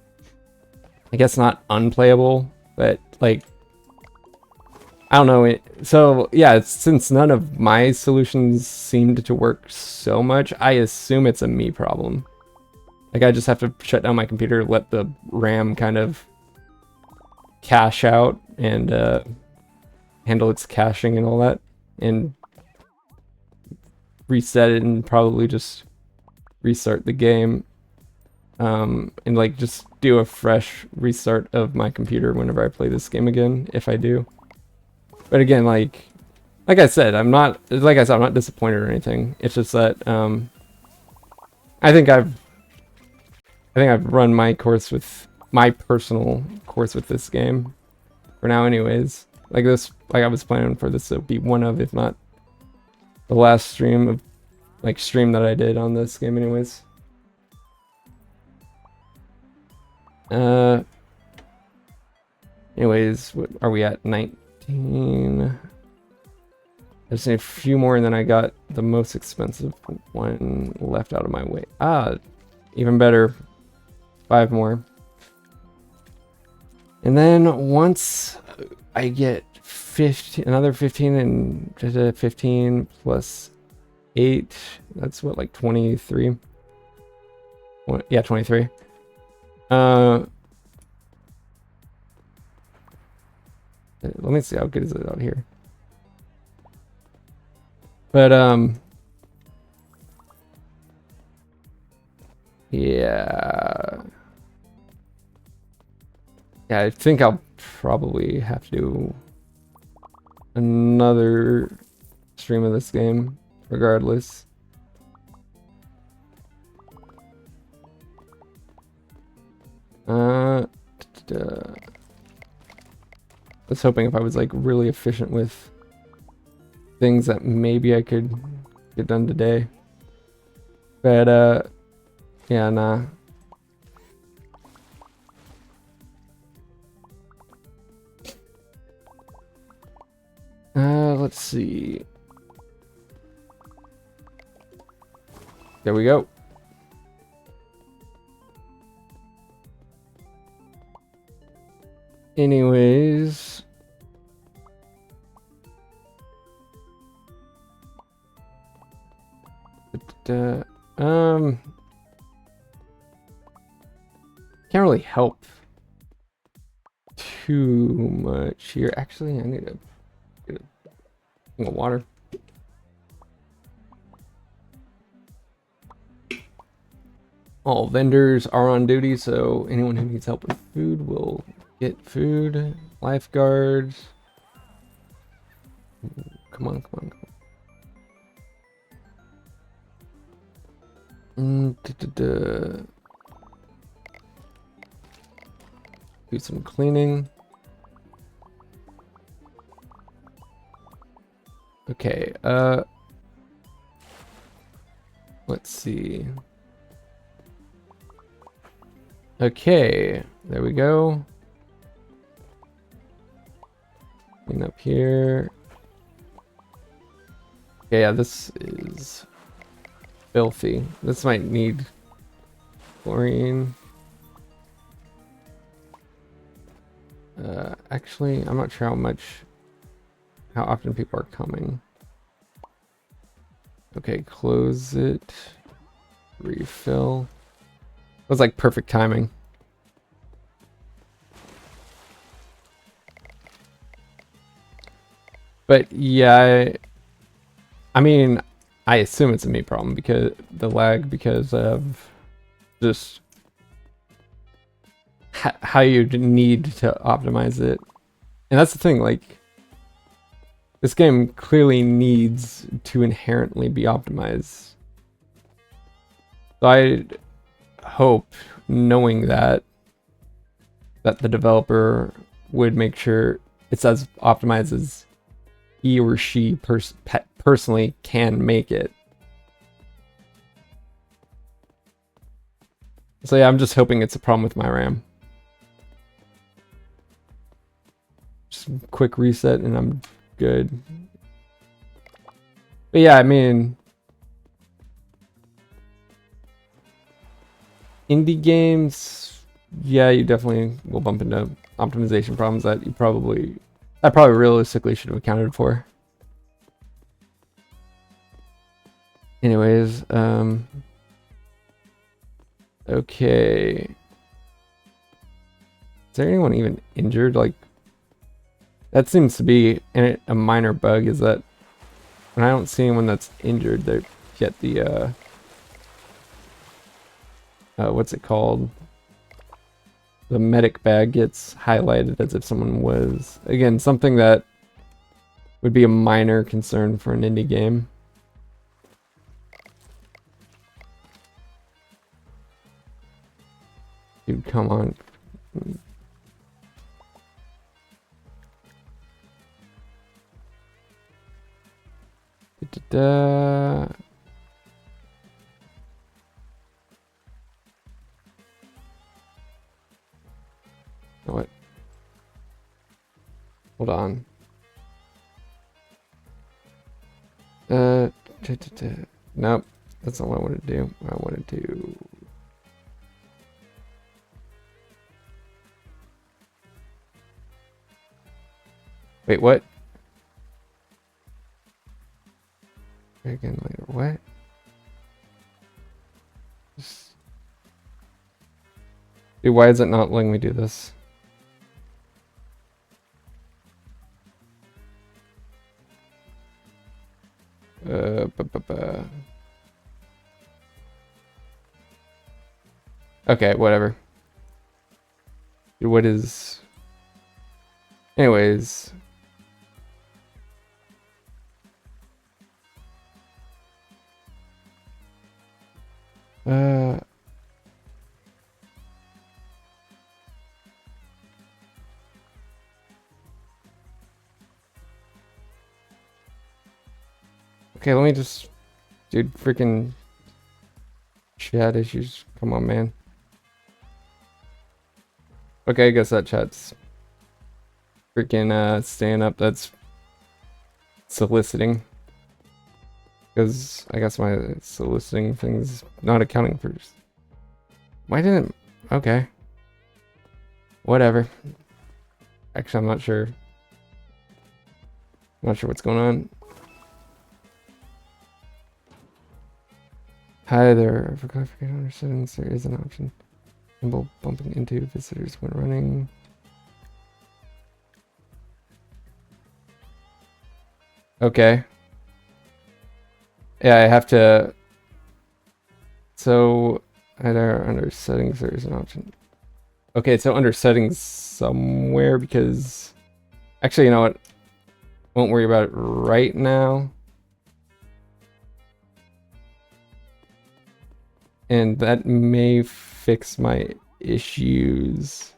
I guess not unplayable, but like, I don't know. So yeah, since none of my solutions seemed to work so much, I assume it's a me problem. Like I just have to shut down my computer, let the RAM kind of cache out and handle its caching and all that, and reset it and probably just restart the game, and like just do a fresh restart of my computer whenever I play this game again, if I do. But again, like I said, I'm not disappointed or anything. It's just that I think I've run my course with my personal course with this game for now anyways. Like I was planning for this to be one of, if not the last stream that I did on this game anyways. Anyways, what are we at? 19. I just need a few more and then I got the most expensive one left out of my way. Even better. 5 more. And then once I get 15, another 15 and 15 plus 8, that's what, like 23? Yeah, 23. Let me see how good is it out here. But yeah, I think I'll probably have to do another stream of this game regardless. I was hoping if I was like really efficient with things that maybe I could get done today. But yeah, nah. Let's see. There we go. Anyways, can't really help too much here. Actually, I need to get a water. All vendors are on duty, so anyone who needs help with food will get food. Lifeguards. Come on, come on, come on. Do some cleaning. Okay, let's see. Okay, there we go. Clean up here. Okay, yeah, this is filthy. This might need chlorine. Actually, I'm not sure how often people are coming. Okay, close it. Refill. It was like perfect timing. But yeah, I mean, I assume it's a me problem because the lag because of just how you need to optimize it. And that's the thing, like, this game clearly needs to inherently be optimized. So I hope, knowing that the developer would make sure it's as optimized as he or she personally can make it. So yeah, I'm just hoping it's a problem with my RAM. Just a quick reset and I'm good. But yeah, I mean, indie games, yeah, you definitely will bump into optimization problems that I probably realistically should have accounted for. Anyways, okay. Is there anyone even injured? Like, that seems to be a minor bug, is that when I don't see anyone that's injured, they get the, what's it called? The medic bag gets highlighted as if someone was, again, something that would be a minor concern for an indie game. Dude, come on. What? Hold on. Nope. That's not what I wanted to do. I wanted to... Wait, what? Again later. What? Dude, why is it not letting me do this? Okay, whatever. Dude, what is... Anyways... Okay, let me just... Dude, freaking... Chat issues. Come on, man. Okay, I guess that chat's... Freaking, staying up. That's... soliciting. Because I guess my soliciting thing's not accounting for... Why didn't... Okay. Whatever. Actually, I'm not sure. I'm not sure what's going on. Hi there. For clarification on your settings, there is an option. Symbol bumping into visitors when running. Okay. Yeah, I have to... So, Either under settings, there's an option. Okay, so under settings somewhere, because actually, you know what? Won't worry about it right now. And that may fix my issues.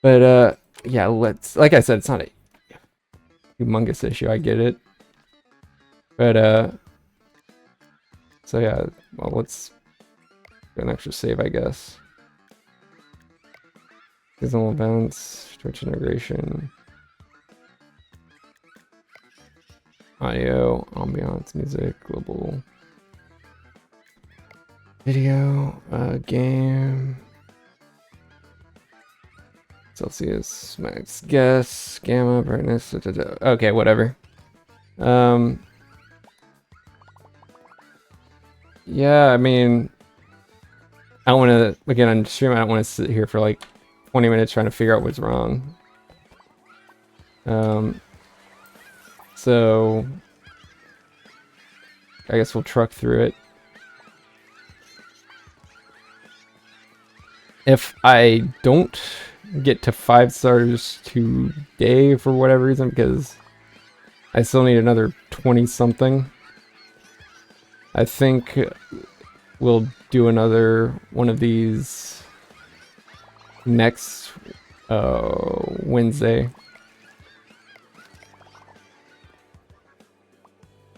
But yeah, like I said, it's not a humongous issue, I get it. But so yeah, well, let's do an extra save, I guess. Seasonal events, Twitch integration, audio, ambiance, music, global, video, game, Celsius, max guess, gamma, brightness, okay, whatever. Yeah, I mean, I don't want to, again, on stream, I don't want to sit here for like 20 minutes trying to figure out what's wrong. So I guess we'll truck through it. If I don't get to 5 stars today for whatever reason, because I still need another 20 something, I think we'll do another one of these next Wednesday.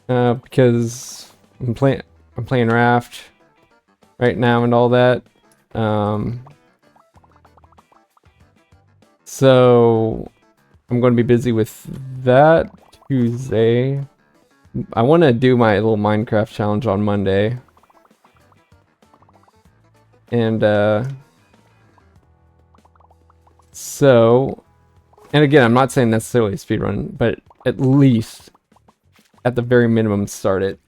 Because I'm playing Raft right now and all that. So I'm going to be busy with that Tuesday. I want to do my little Minecraft challenge on Monday. And so, and again, I'm not saying necessarily speedrun, but at least at the very minimum start it.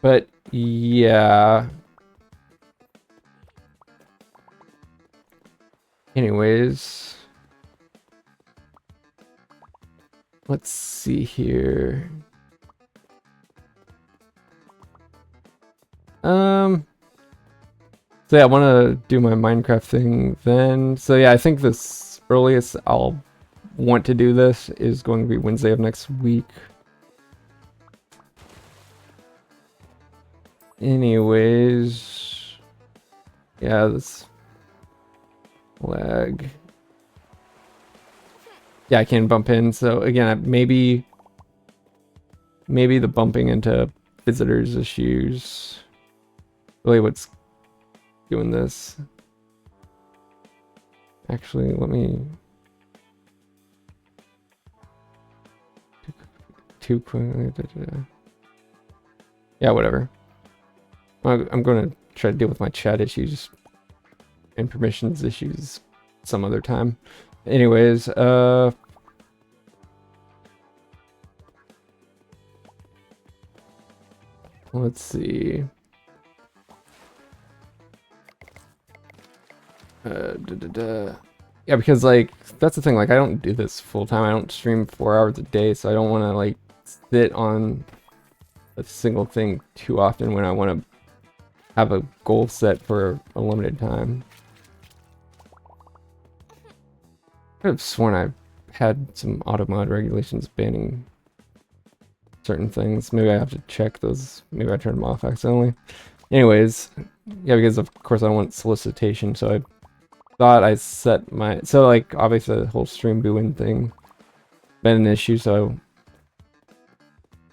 But yeah. Anyways, let's see here. So yeah, I want to do my Minecraft thing then. So yeah, I think this earliest I'll want to do this is going to be Wednesday of next week. Anyways, yeah, this lag. Yeah, I can bump in. So again, maybe the bumping into visitors issues really what's doing this. Actually, let me too quickly. Yeah, whatever. I'm gonna try to deal with my chat issues and permissions issues some other time. Anyways, let's see. Yeah, because like that's the thing. Like I don't do this full time. I don't stream 4 hours a day, so I don't want to like sit on a single thing too often when I want to have a goal set for a limited time. I could have sworn I had some auto mod regulations banning certain things. Maybe I have to check those. Maybe I turned them off accidentally. Anyways, yeah, because of course I don't want solicitation, so I thought I set my... So like, obviously the whole stream booing thing been an issue, so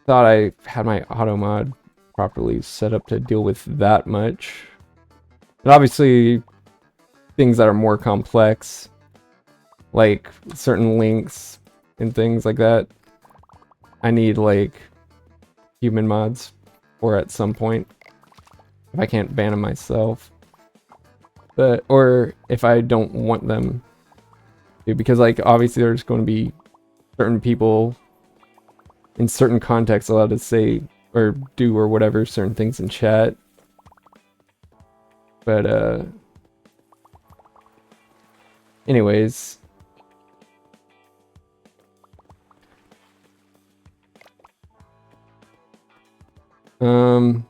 thought I had my auto mod properly set up to deal with that much. But obviously, things that are more complex, like certain links and things like that, I need like human mods, or at some point, if I can't ban them myself. But, or if I don't want them to, because like obviously there's going to be certain people in certain contexts allowed to say or do or whatever certain things in chat. But anyways, Let's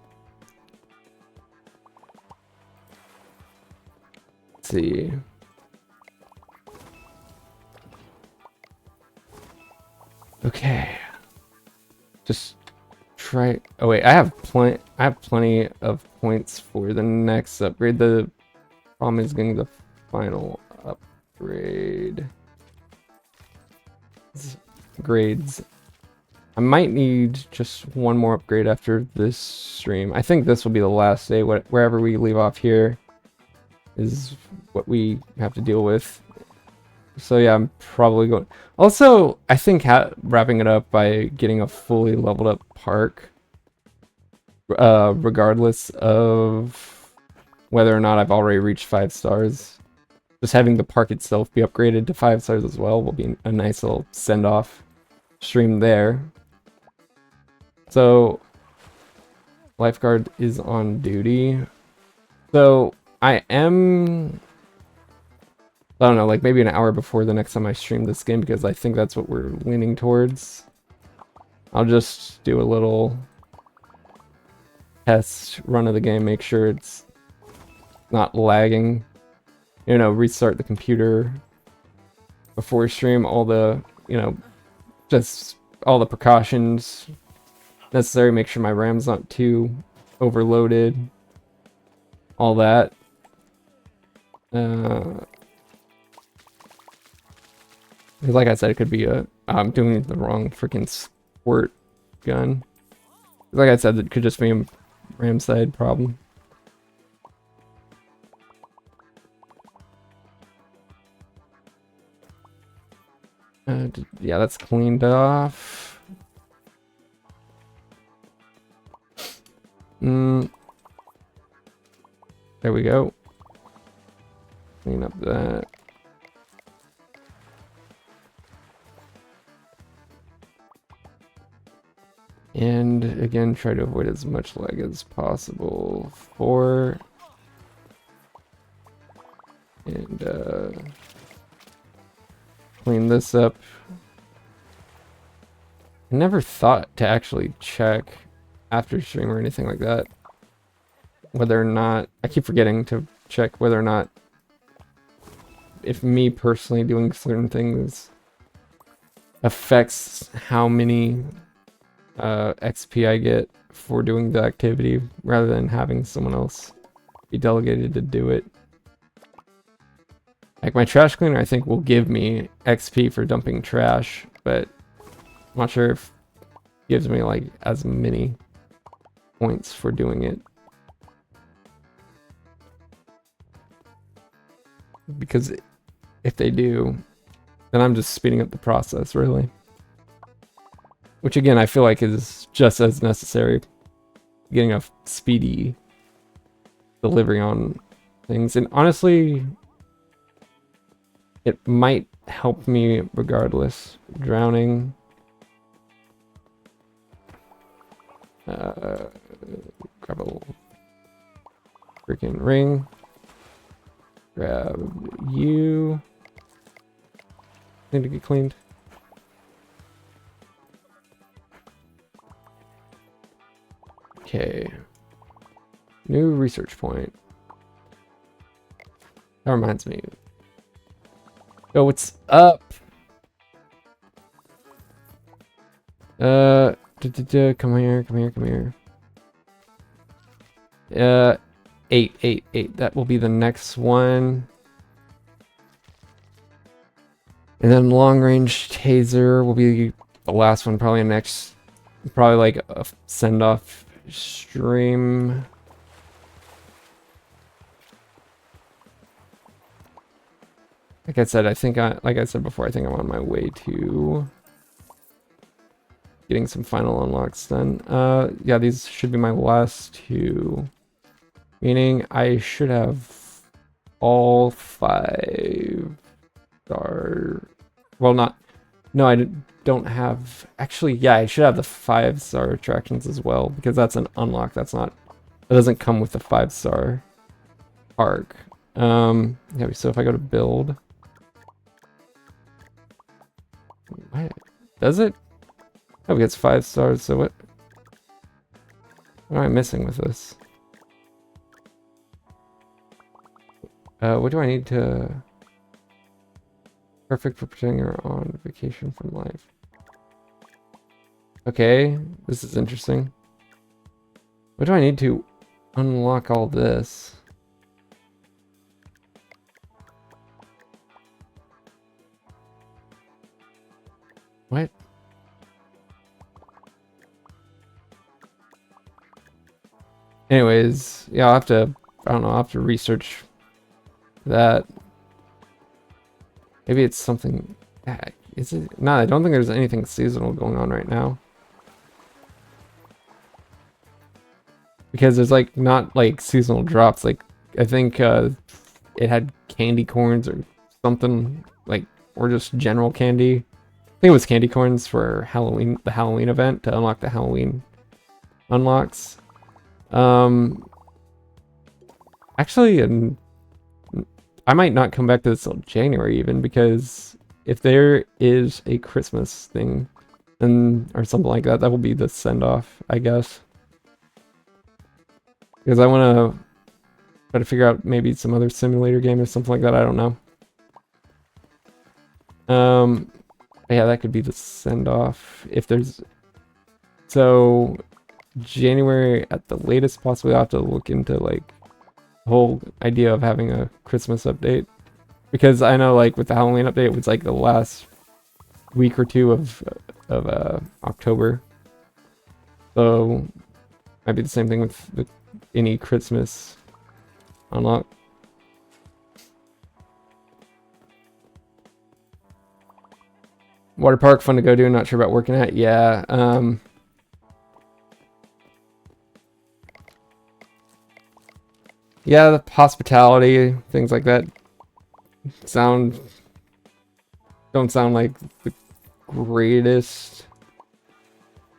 see. Okay. Just try. Oh wait, I have plenty of points for the next upgrade. The problem is getting the final upgrade. Grades. I might need just one more upgrade after this stream. I think this will be the last day. Wherever we leave off here is what we have to deal with. So yeah, I'm probably going. Also, I think wrapping it up by getting a fully leveled up park, regardless of whether or not I've already reached 5 stars, just having the park itself be upgraded to 5 stars as well will be a nice little send-off stream there. So, lifeguard is on duty. So, I don't know, like maybe an hour before the next time I stream this game, because I think that's what we're leaning towards. I'll just do a little test run of the game, make sure it's not lagging. You know, restart the computer before stream, all the, you know, just all the precautions necessary, make sure my RAM's not too overloaded, all that. Like I said, it could be I'm doing the wrong freaking squirt gun. Like I said, it could just be a RAM side problem. Yeah, that's cleaned off. There we go. Clean up that. And again, try to avoid as much lag as possible. 4. And clean this up. I never thought to actually check after stream or anything like that whether or not, I keep forgetting to check whether or not, if me personally doing certain things affects how many XP I get for doing the activity, rather than having someone else be delegated to do it. Like my trash cleaner, I think, will give me XP for dumping trash, but I'm not sure if it gives me like as many points for doing it. Because if they do, then I'm just speeding up the process, really. Which again, I feel like is just as necessary. Getting a speedy delivery on things. And honestly, it might help me regardless. Drowning. Grab a little freaking ring. Grab you. Need to get cleaned. Okay. New research point. That reminds me. Oh, what's up? Come here, come here, come here. 8. That will be the next one. And then long range taser will be the last one, probably next, probably like a send off stream. Like I said, like I said before, I think I'm on my way to getting some final unlocks done. Yeah, these should be my last 2. Meaning I should have all 5 star. Well, not. No, I don't have. Actually, yeah, I should have the 5-star attractions as well, because that's an unlock. That doesn't come with the 5-star arc. Yeah, so if I go to build. What? Does it? Oh, it gets 5 stars, so what? What am I missing with this? What do I need to... Perfect for pretending you're on vacation from life. Okay, this is interesting. What do I need to unlock all this? What? Anyways, yeah, I'll have to, I don't know, I'll have to research that. Maybe it's something, is it? No, I don't think there's anything seasonal going on right now. Because there's like, not like seasonal drops, like, I think it had candy corns or something, like, or just general candy. I think it was candy corns for Halloween, the Halloween event, to unlock the Halloween unlocks. Actually, I might not come back to this till January even, because if there is a Christmas thing, then or something like that, that will be the send-off, I guess. Because I want to try to figure out maybe some other simulator game or something like that. I don't know. Yeah, that could be the send-off if there's. So January at the latest, possibly. I'll have to look into like the whole idea of having a Christmas update, because I know like with the Halloween update, it was like the last week or two of October. So might be the same thing with any Christmas unlock. Water park, fun to go to. Not sure about working at. Yeah. Yeah, the hospitality, things like that don't sound like the greatest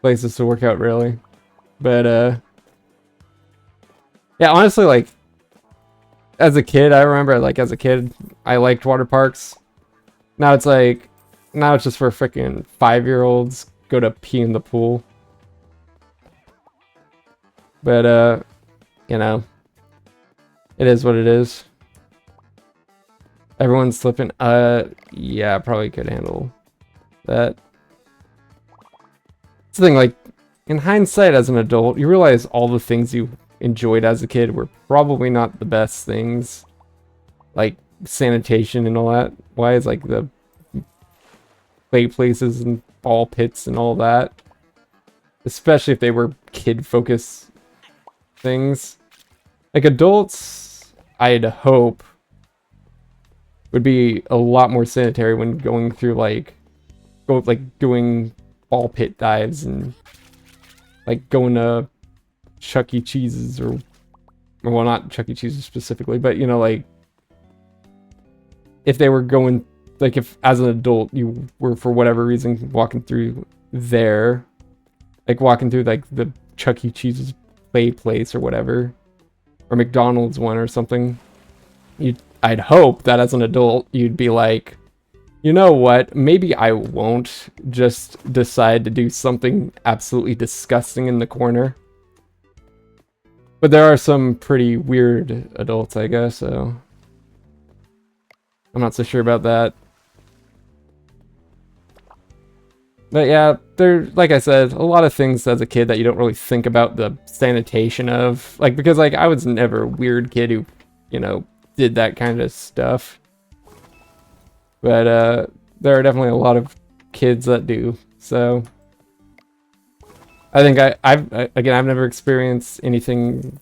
places to work out, really. But yeah, honestly, like as a kid, I remember like as a kid, I liked water parks. Now it's like, now it's just for freaking 5-year-olds go to pee in the pool. But you know, it is what it is. Everyone's slipping. Yeah, I probably could handle that. It's the thing, like, in hindsight as an adult, you realize all the things you enjoyed as a kid were probably not the best things. Like, sanitation and all that. Why is, like, the play places and ball pits and all that. Especially if they were kid-focused things. Like, adults, I'd hope, would be a lot more sanitary when going through, like, doing ball pit dives and, like, going to Chuck E. Cheese's or well, not Chuck E. Cheese's specifically, but, you know, like, if they were going, like, if as an adult you were, for whatever reason, walking through there, like, walking through, like, the Chuck E. Cheese's play place or whatever, or McDonald's one or something, I'd hope that as an adult you'd be like, you know what, maybe I won't just decide to do something absolutely disgusting in the corner. But there are some pretty weird adults, I guess, so I'm not so sure about that. But yeah, there, like I said, a lot of things as a kid that you don't really think about the sanitation of. Like, because, like, I was never a weird kid who, you know, did that kind of stuff. But, there are definitely a lot of kids that do, so. I think I've never experienced anything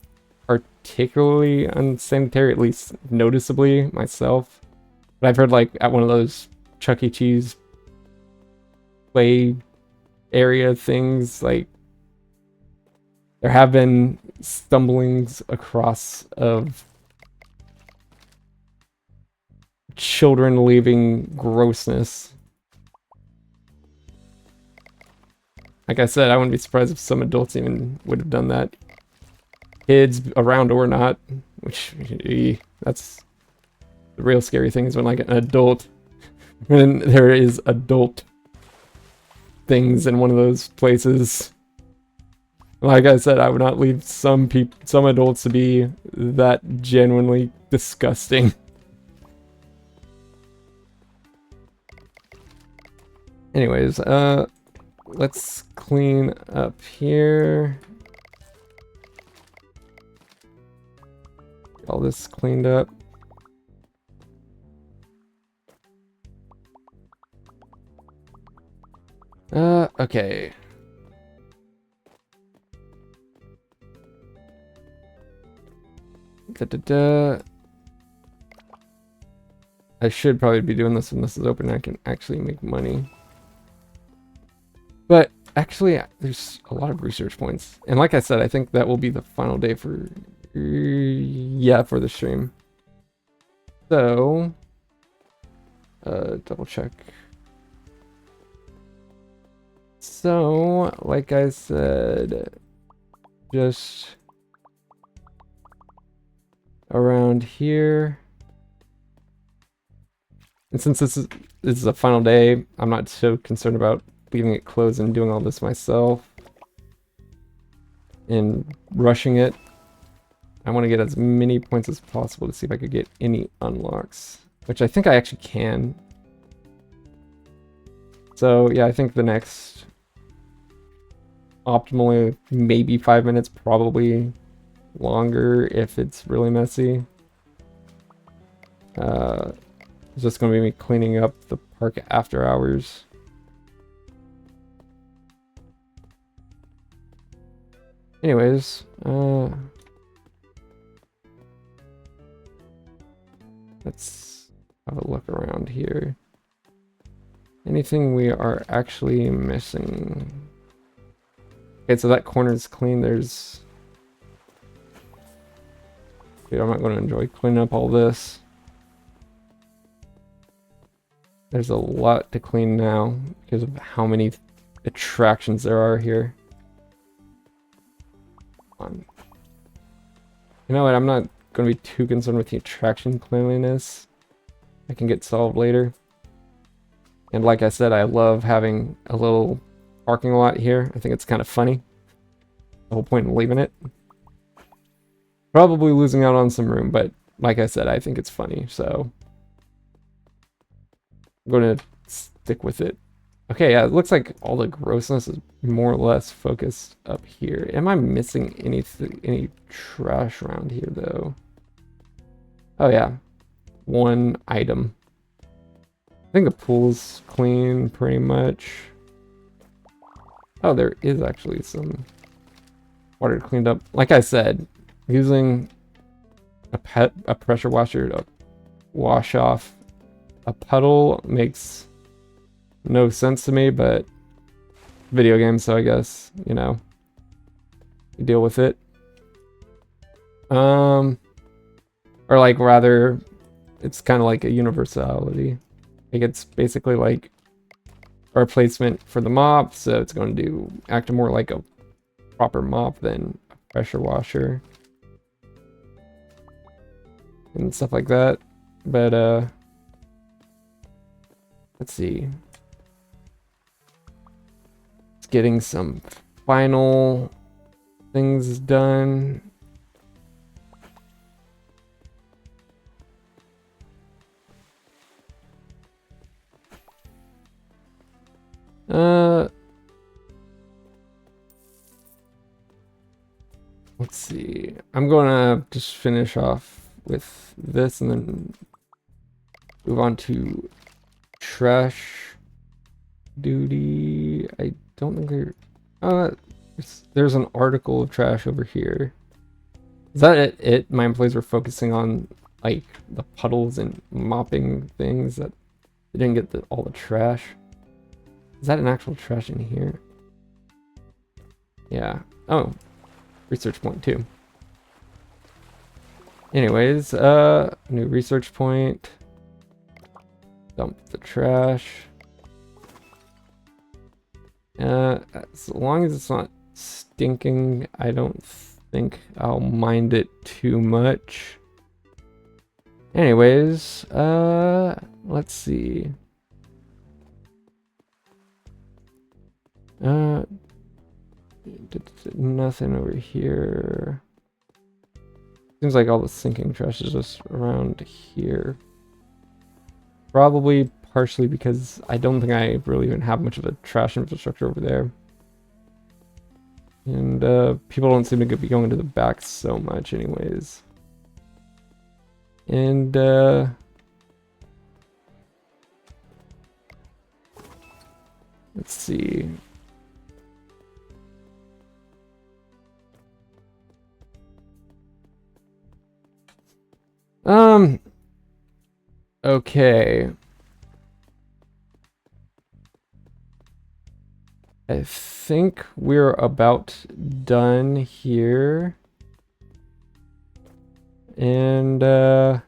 particularly unsanitary, at least noticeably myself. But I've heard, like, at one of those Chuck E. Cheese play area things, like, there have been stumblings across of children leaving grossness. Like I said, I wouldn't be surprised if some adults even would have done that. Kids around or not, which, that's the real scary thing, is when, like, an adult, when there is adult things in one of those places. Like I said, I would not leave some adults to be that genuinely disgusting. Anyways, let's clean up here. Get all this cleaned up. Okay. I should probably be doing this when this is open and I can actually make money. But actually, there's a lot of research points. And like I said, I think that will be the final day for, yeah, for the stream. So, double check. So, like I said, just around here. And since this is a final day, I'm not so concerned about leaving it closed and doing all this myself and rushing it. I want to get as many points as possible to see if I could get any unlocks, which I think I actually can. So yeah, I think the next optimally maybe 5 minutes, probably longer if it's really messy. It's just gonna be me cleaning up the park after hours. Anyways, let's have a look around here. Anything we are actually missing? Okay, so that corner is clean. There's... Dude, I'm not going to enjoy cleaning up all this. There's a lot to clean now because of how many attractions there are here. You know what? I'm not going to be too concerned with the attraction cleanliness. I can get solved later. And like I said, I love having a little parking lot here. I think it's kind of funny. The whole point in leaving it. Probably losing out on some room, but like I said, I think it's funny, so I'm going to stick with it. Okay, yeah, it looks like all the grossness is more or less focused up here. Am I missing any trash around here, though? Oh, yeah. One item. I think the pool's clean, pretty much. Oh, there is actually some water cleaned up. Like I said, using a pressure washer to wash off a puddle makes no sense to me, but video games, so I guess, you know, you deal with it. Or like rather, it's kind of like a universality. Like it's basically like a replacement for the mop, so it's going to act more like a proper mop than a pressure washer and stuff like that. But let's see. It's getting some final things done. Let's see. I'm gonna just finish off with this and then move on to trash duty. I don't think there's an article of trash over here. Is that it? My employees were focusing on like the puddles and mopping things that they didn't get all the trash. Is that an actual trash in here? Yeah. Oh, research point too. Anyways, new research point. Dump the trash. As long as it's not stinking, I don't think I'll mind it too much. Anyways, let's see. Nothing over here. Seems like all the sinking trash is just around here. Probably partially because I don't think I really even have much of a trash infrastructure over there. And people don't seem to be going to the back so much anyways. And let's see. Okay. I think we're about done here. And let's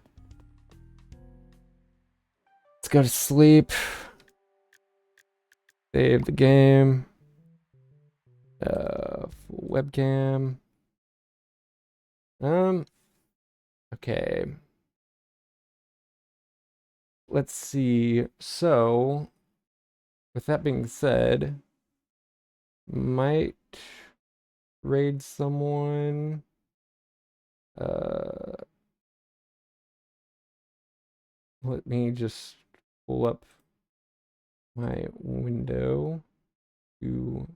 go to sleep. Save the game. Full webcam. Okay. Let's see. So, with that being said, might raid someone. Let me just pull up my window to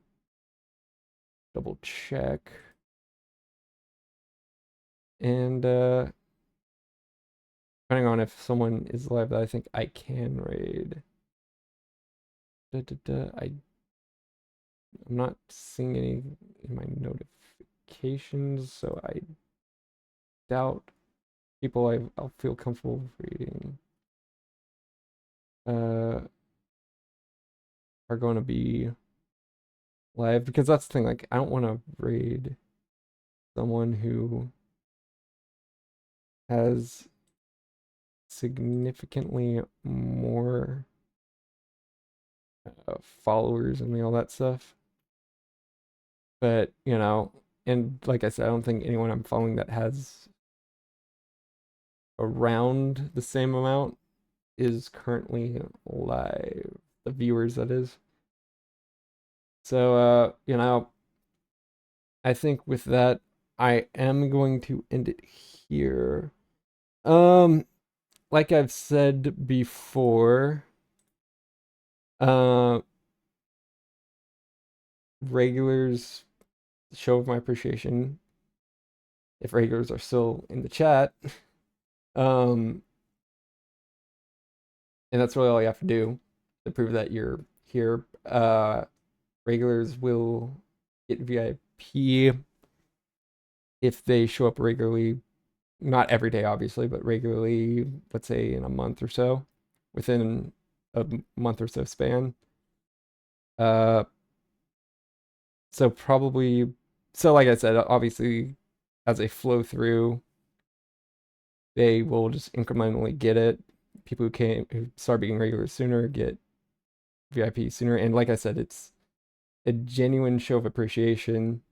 double check. And depending on if someone is live that I think I can raid. I'm not seeing any in my notifications, so I doubt people I'll feel comfortable reading are going to be live, because that's the thing, like I don't want to raid someone who has significantly more followers and all that stuff. But, you know, and like I said, I don't think anyone I'm following that has around the same amount is currently live. The viewers, that is. So, you know, I think with that, I am going to end it here. Like I've said before, regulars show of my appreciation if regulars are still in the chat. And that's really all you have to do to prove that you're here. Regulars will get VIP if they show up regularly, not every day obviously, but regularly, let's say in a month or so, within a month or so span. So probably, so like I said, obviously as a flow through, they will just incrementally get it. People who start being regulars sooner get VIP sooner. And like I said, it's a genuine show of appreciation.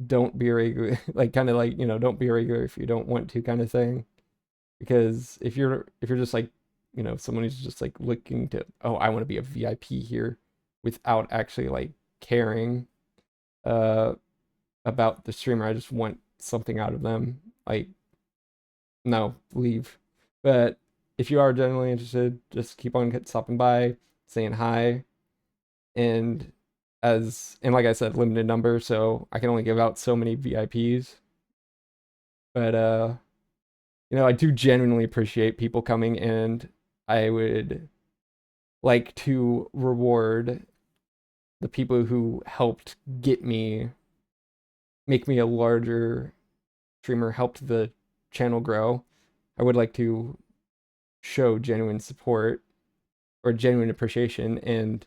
Don't be a regular, like kind of like, you know, don't be a regular if you don't want to, kind of thing. Because if you're just like, you know, someone who's just like looking to, oh, I want to be a VIP here without actually like caring about the streamer, I just want something out of them, like, no, leave. But if you are genuinely interested, just keep on stopping by, saying hi. And like I said, limited number, so I can only give out so many VIPs. But you know, I do genuinely appreciate people coming, and I would like to reward the people who helped make me a larger streamer, helped the channel grow. I would like to show genuine support or genuine appreciation, and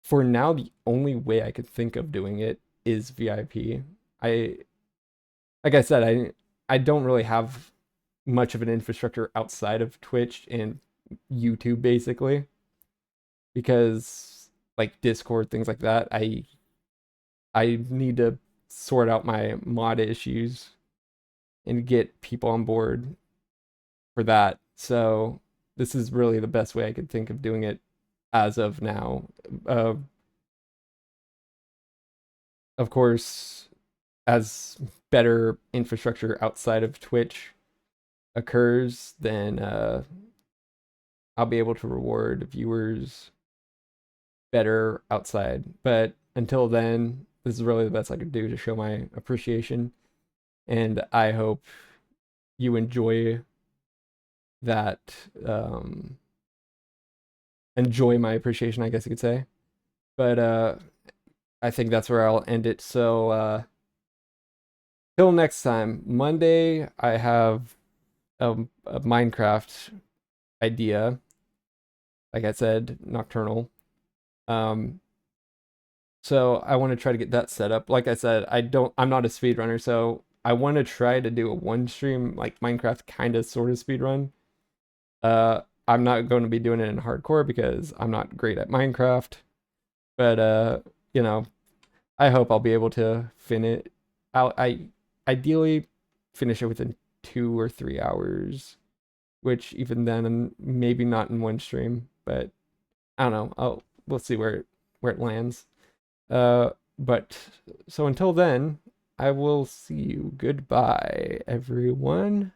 for now the only way I could think of doing it is VIP. I like I said, I don't really have much of an infrastructure outside of Twitch and YouTube basically, because like Discord, things like that, I need to sort out my mod issues and get people on board for that. So this is really the best way I could think of doing it as of now. of course, as better infrastructure outside of Twitch occurs, then I'll be able to reward viewers better outside. But until then, this is really the best I could do to show my appreciation. And I hope you enjoy that, enjoy my appreciation, I guess you could say. But I think that's where I'll end it. So till next time, Monday, I have a Minecraft idea. Like I said, Nocturnal. Um, so I want to try to get that set up. Like I said, I'm not a speedrunner, so I want to try to do a one stream like Minecraft kind of sort of speedrun. I'm not going to be doing it in hardcore because I'm not great at Minecraft. But you know, I hope I'll be able to finish. I ideally finish it within 2 or 3 hours, which even then, maybe not in one stream. But I don't know. We'll see where it lands. But so until then, I will see you. Goodbye, everyone.